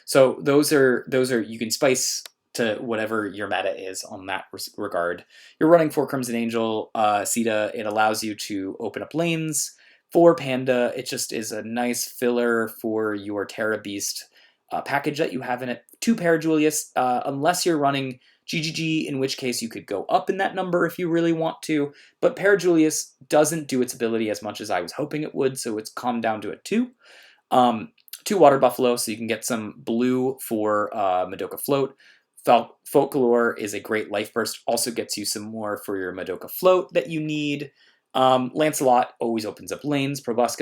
So those are you can spice to whatever your meta is on that regard. You're running 4 Crimson Angel, Sita. It allows you to open up lanes. 4 Panda, it just is a nice filler for your Terra Beast package that you have in it. 2 Parajulius, unless you're running GGG, in which case you could go up in that number if you really want to, but Parajulius doesn't do its ability as much as I was hoping it would, so it's calmed down to a 2. 2 Water Buffalo, so you can get some blue for Madoka Float. Folklore is a great life burst, also gets you some more for your Madoka Float that you need. Lancelot always opens up lanes. Proboscis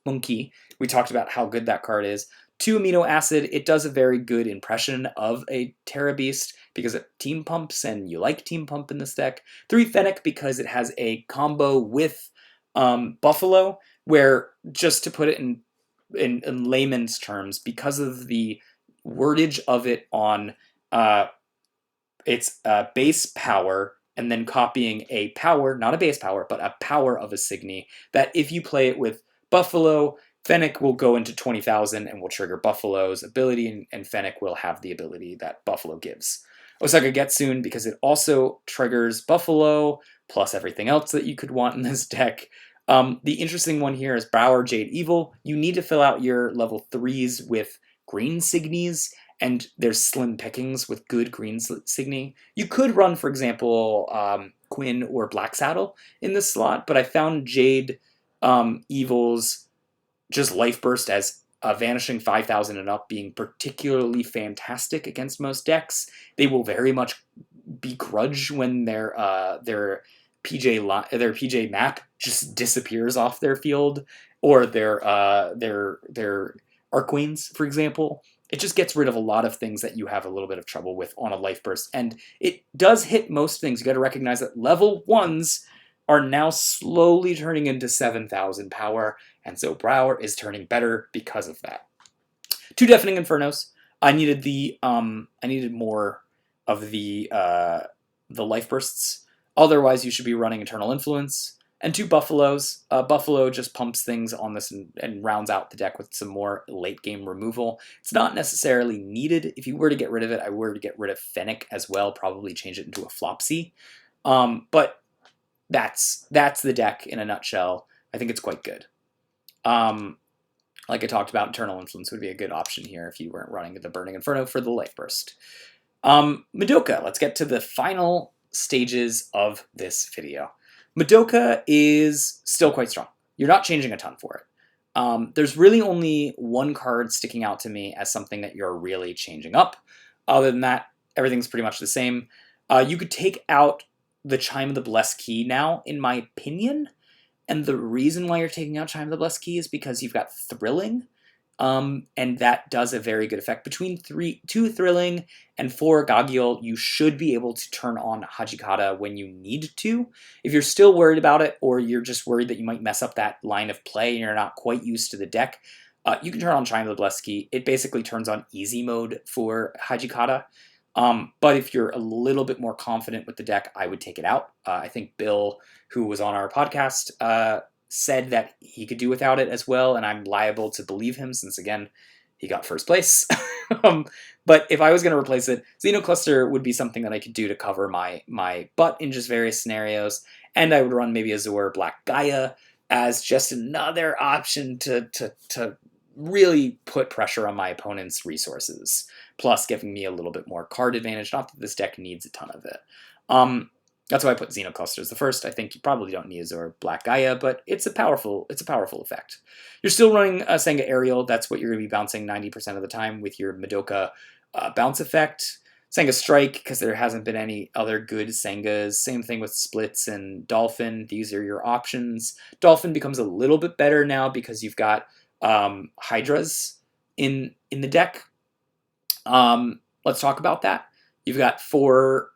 Monkey, we talked about how good that card is. 2 Amino Acid, it does a very good impression of a Terra Beast because it team pumps and you like team pump in this deck. 3 Fennec because it has a combo with Buffalo, where, just to put it in layman's terms, because of the wordage of it on its base power, and then copying a power, not a base power, but a power of a Signy, that if you play it with Buffalo, Fennec will go into 20,000 and will trigger Buffalo's ability, and Fennec will have the ability that Buffalo gives. Osaka Getsoon, because it also triggers Buffalo, plus everything else that you could want in this deck. The interesting one here is Brower Jade Evil. You need to fill out your level 3s with green Signies, and there's slim pickings with good green Signy. You could run, for example, Quinn or Black Saddle in this slot, but I found Jade Evil's just Life Burst as vanishing 5,000 and up being particularly fantastic against most decks. They will very much begrudge when their PJ map just disappears off their field, or their Arqueens, for example. It just gets rid of a lot of things that you have a little bit of trouble with on a life burst, and it does hit most things. You got to recognize that level 1s are now slowly turning into 7,000 power, and so Brower is turning better because of that. 2 Deafening Infernos. I needed more of the life bursts. Otherwise, you should be running Eternal Influence. And 2 Buffaloes. Buffalo just pumps things on this and rounds out the deck with some more late-game removal. It's not necessarily needed. If you were to get rid of it, I were to get rid of Fennec as well, probably change it into a Flopsy. But that's the deck in a nutshell. I think it's quite good. Like I talked about, Eternal Influence would be a good option here if you weren't running the Burning Inferno for the Life Burst. Madoka, let's get to the final stages of this video. Madoka is still quite strong. You're not changing a ton for it. There's really only one card sticking out to me as something that you're really changing up. Other than that, everyth's pretty much the same. You could take out the Chime of the Blessed Key now, in my opinion. And the reason why you're taking out Chime of the Blessed Key is because you've got Thrilling. And that does a very good effect. Between 2 Thrilling and 4 Gagiel, you should be able to turn on Hajikata when you need to. If you're still worried about it, or you're just worried that you might mess up that line of play and you're not quite used to the deck, you can turn on Chime of the Blessed Key. It basically turns on easy mode for Hajikata. But if you're a little bit more confident with the deck, I would take it out. I think Bill, who was on our podcast, said that he could do without it as well, and I'm liable to believe him since, again, he got first place. But if I was going to replace it, Xenocluster would be something that I could do to cover my butt in just various scenarios, and I would run maybe Azure Black Gaia as just another option to really put pressure on my opponent's resources, plus giving me a little bit more card advantage. Not that this deck needs a ton of it. That's why I put Xenocluster as the first. I think you probably don't need Azure Black Gaia, but it's a powerful effect. You're still running a Senga Aerial. That's what you're going to be bouncing 90% of the time with your Madoka bounce effect. Senga Strike, because there hasn't been any other good Sengas. Same thing with Splits and Dolphin. These are your options. Dolphin becomes a little bit better now because you've got Hydras in the deck. Let's talk about that. You've got 4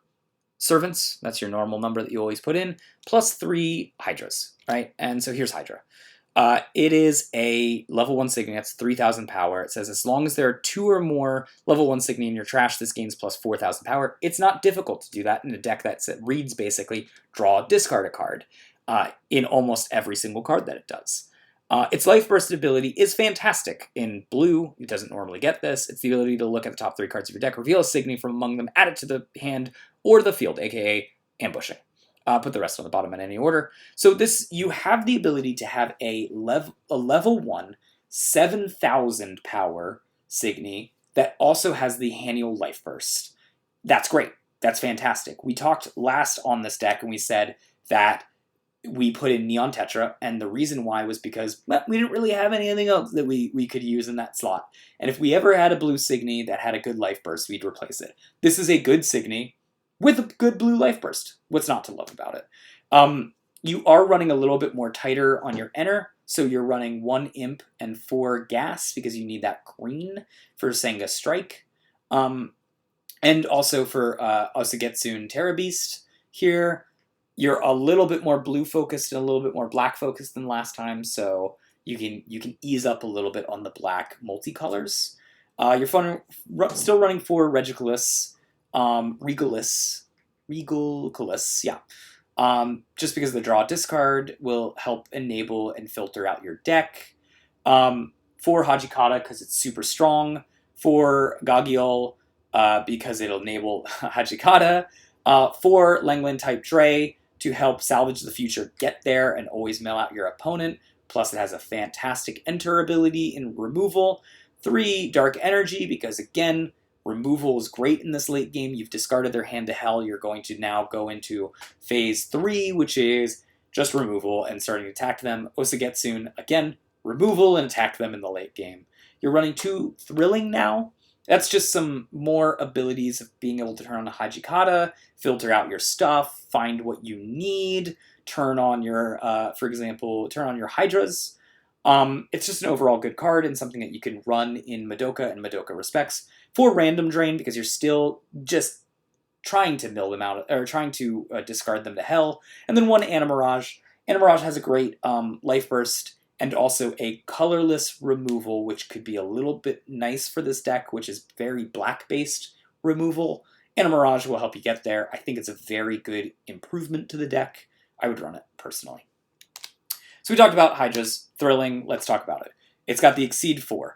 Servants, that's your normal number that you always put in, plus 3 Hydras, right? And so here's Hydra. It is a level 1 Signy, that's 3,000 power. It says as long as there are 2 or more level 1 Signy in your trash, this gains plus 4,000 power. It's not difficult to do that in a deck that reads basically draw, discard a card in almost every single card that it does. Its Life Burst ability is fantastic. In blue, it doesn't normally get this. It's the ability to look at the top 3 cards of your deck, reveal a Signy from among them, add it to the hand or the field, aka ambushing. Put the rest on the bottom in any order. So this, you have the ability to have a level 1, 7,000 power Signy that also has the Haniel Life Burst. That's great. That's fantastic. We talked last on this deck and we said that we put in Neon Tetra, and the reason why was because, well, we didn't really have anything else that we could use in that slot. And if we ever had a blue Signy that had a good Life Burst, we'd replace it. This is a good Signy with a good blue Life Burst. What's not to love about it? You are running a little bit more tighter on your Enter, so you're running 1 Imp and 4 Gas because you need that green for Senga Strike. And also for Osagetsu and Terra Beast here. You're a little bit more blue focused and a little bit more black focused than last time, so you can ease up a little bit on the black multicolors. You're still running 4 Regiculus, Regalculus, yeah. Just because the draw discard will help enable and filter out your deck. 4 Hajikata because it's super strong. 4 Gagiel because it'll enable Hajikata. 4 Langland type Dre to help salvage the future, get there, and always mail out your opponent. Plus it has a fantastic enter ability in removal. 3 Dark Energy because, again, removal is great in this late game. You've discarded their hand to hell. You're going to now go into phase 3, which is just removal and starting to attack them. Osagetsu, again, removal and attack them in the late game. You're running 2 Thrilling now. That's just some more abilities of being able to turn on a Hajikata, filter out your stuff, find what you need, turn on your, for example, turn on your Hydras. It's just an overall good card and something that you can run in Madoka and Madoka Respects. 4 Random Drain because you're still just trying to mill them out, or trying to discard them to hell. And then 1 Animirage. Animirage has a great Life Burst and also a colorless removal, which could be a little bit nice for this deck, which is very black-based removal. Animirage will help you get there. I think it's a very good improvement to the deck. I would run it, personally. So we talked about Hydras. Thrilling, let's talk about it. It's got the Exceed 4.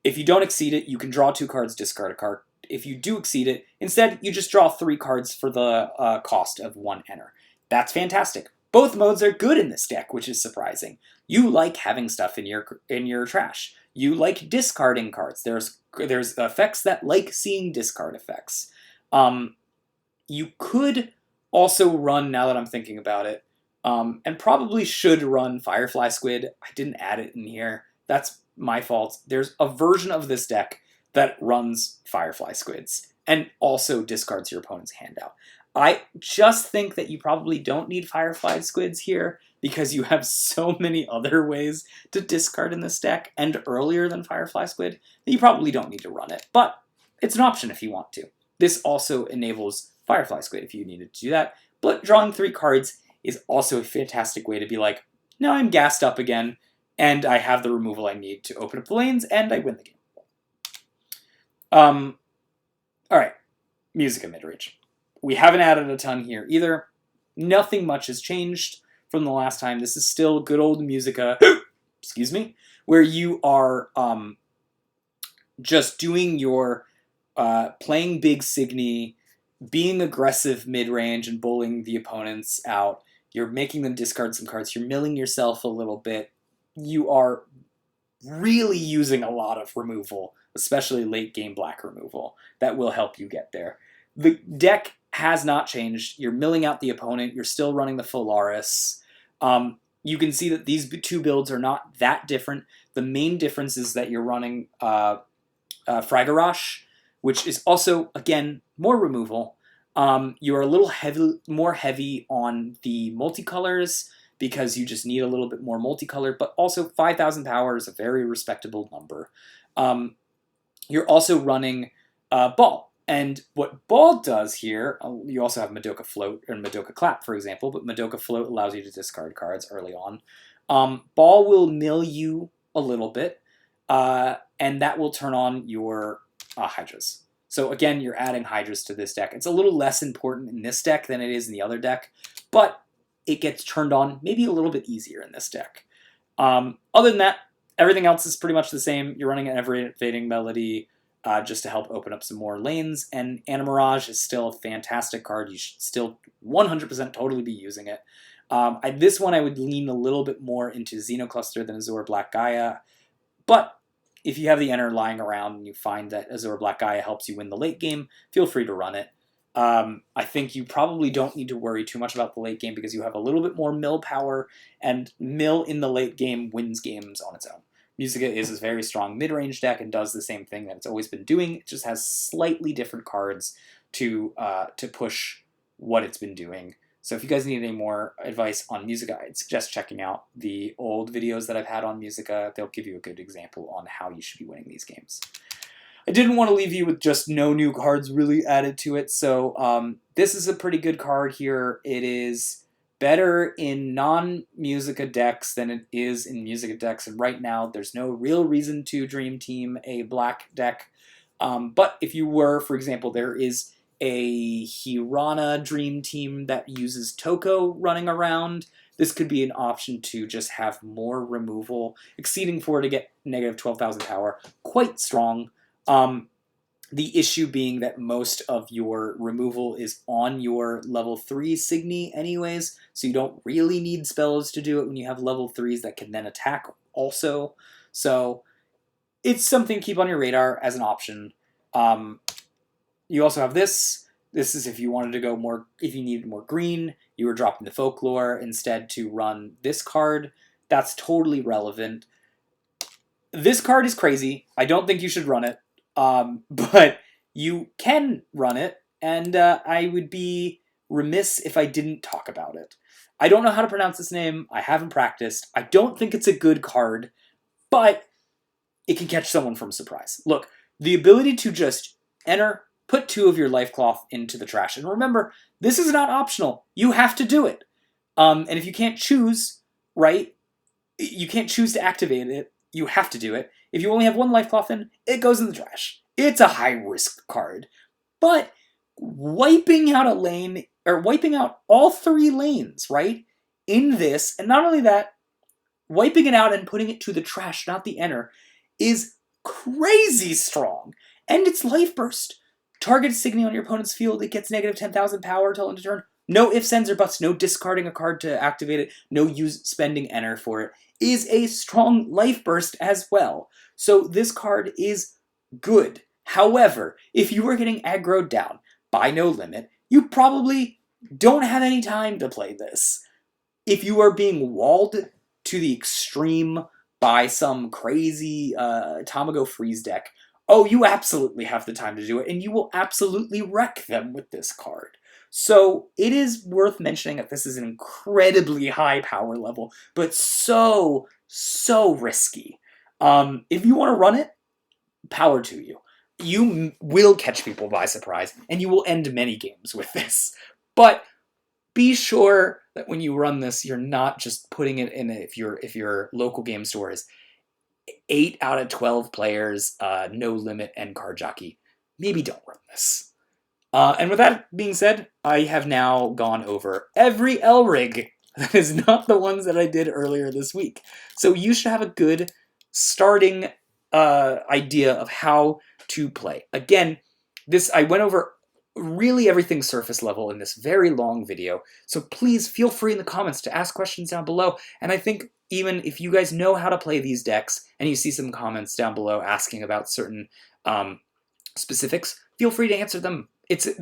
If you don't exceed it, you can draw 2 cards, discard a card. If you do exceed it, instead, you just draw 3 cards for the cost of 1 Enter. That's fantastic. Both modes are good in this deck, which is surprising. You like having stuff in your trash. You like discarding cards. There's effects that like seeing discard effects. You could also run, now that I'm thinking about it, and probably should run Firefly Squid. I didn't add it in here. That's my fault. There's a version of this deck that runs Firefly Squids, and also discards your opponent's handout. I just think that you probably don't need Firefly Squids here because you have so many other ways to discard in this deck, and earlier than Firefly Squid, that you probably don't need to run it. But it's an option if you want to. This also enables Firefly Squid if you needed to do that. But drawing 3 cards is also a fantastic way to be like, now I'm gassed up again, and I have the removal I need to open up the lanes, and I win the game. Alright, Muzica midrange. We haven't added a ton here either. Nothing much has changed from the last time. This is still good old Muzica, excuse me, where you are just doing your playing big Signy, being aggressive mid-range and bowling the opponents out. You're making them discard some cards. You're milling yourself a little bit. You are really using a lot of removal, especially late game black removal, that will help you get there. The deck has not changed. You're milling out the opponent. You're still running the Phalaris. You can see that these 2 builds are not that different. The main difference is that you're running Fragarash, which is also, again, more removal. You're a little more heavy on the multicolors because you just need a little bit more multicolor, but also 5,000 power is a very respectable number. You're also running Ball. And what Ball does here, you also have Madoka Float and Madoka Clap, for example, but Madoka Float allows you to discard cards early on. Ball will mill you a little bit, and that will turn on your Hydras. So again, you're adding Hydras to this deck. It's a little less important in this deck than it is in the other deck, but it gets turned on maybe a little bit easier in this deck. Other than that, everything else is pretty much the same. You're running an Ever-Fading Melody just to help open up some more lanes, and Animirage is still a fantastic card. You should still 100% totally be using it. This one I would lean a little bit more into Xenocluster than Azure Black Gaia, but if you have the Enter lying around and you find that Azure Black Gaia helps you win the late game, feel free to run it. I think you probably don't need to worry too much about the late game because you have a little bit more mill power, and mill in the late game wins games on its own. Muzica is a very strong mid-range deck and does the same thing that it's always been doing. It just has slightly different cards to push what it's been doing. So if you guys need any more advice on Muzica, I'd suggest checking out the old videos that I've had on Muzica. They'll give you a good example on how you should be winning these games. I didn't want to leave you with just no new cards really added to it, so this is a pretty good card here. It is better in non-Muzica decks than it is in Muzica decks, and right now there's no real reason to Dream Team a black deck. But if you were, for example, there is a Hirana Dream Team that uses Toko running around. This could be an option to just have more removal. Exceeding 4 to get negative 12,000 power. Quite strong. The issue being that most of your removal is on your level 3 Signy anyways, so you don't really need spells to do it when you have level 3s that can then attack also. So it's something to keep on your radar as an option. You also have this. This is if you wanted to go more, if you needed more green, you were dropping the Folklore instead to run this card. That's totally relevant. This card is crazy. I don't think you should run it. But you can run it, and I would be remiss if I didn't talk about it. I don't know how to pronounce this name. I haven't practiced. I don't think it's a good card, but it can catch someone from surprise. Look, the ability to just enter, put 2 of your Life Cloth into the trash, and remember, this is not optional. You have to do it. And if you can't choose, right, you can't choose to activate it, you have to do it. If you only have 1 Life Cloth in, it goes in the trash. It's a high-risk card. But wiping out a lane, or wiping out all 3 lanes, right, in this, and not only that, wiping it out and putting it to the trash, not the enter, is crazy strong. And it's Life Burst. Target Signy on your opponent's field, it gets negative 10,000 power till end of turn. No ifs, ands, or buts, no discarding a card to activate it, no spending enter for it. Is a strong Life Burst as well. So this card is good. However, if you are getting aggroed down by No Limit, you probably don't have any time to play this. If you are being walled to the extreme by some crazy Tamago freeze deck, oh, you absolutely have the time to do it, and you will absolutely wreck them with this card. So it is worth mentioning that this is an incredibly high power level, but so, so risky. If you want to run it, power to you. You will catch people by surprise, and you will end many games with this. But be sure that when you run this, you're not just putting it in if your local game store is 8 out of 12 players, no limit, and card jockey. Maybe don't run this. And with that being said, I have now gone over every L rig that is not the ones that I did earlier this week. So you should have a good starting idea of how to play. Again, I went over really everything surface level in this very long video. So please feel free in the comments to ask questions down below. And I think even if you guys know how to play these decks and you see some comments down below asking about certain specifics, feel free to answer them.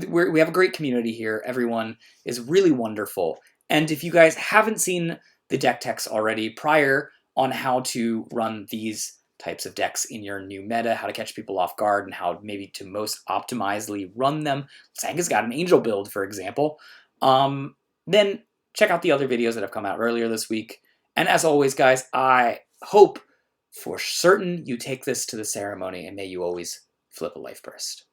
We have a great community here. Everyone is really wonderful. And if you guys haven't seen the deck techs already prior on how to run these types of decks in your new meta, how to catch people off guard, and how maybe to most optimizely run them. Sanga's got an Angel build, for example. Then check out the other videos that have come out earlier this week. And as always, guys, I hope for certain you take this to the ceremony, and may you always flip a life burst.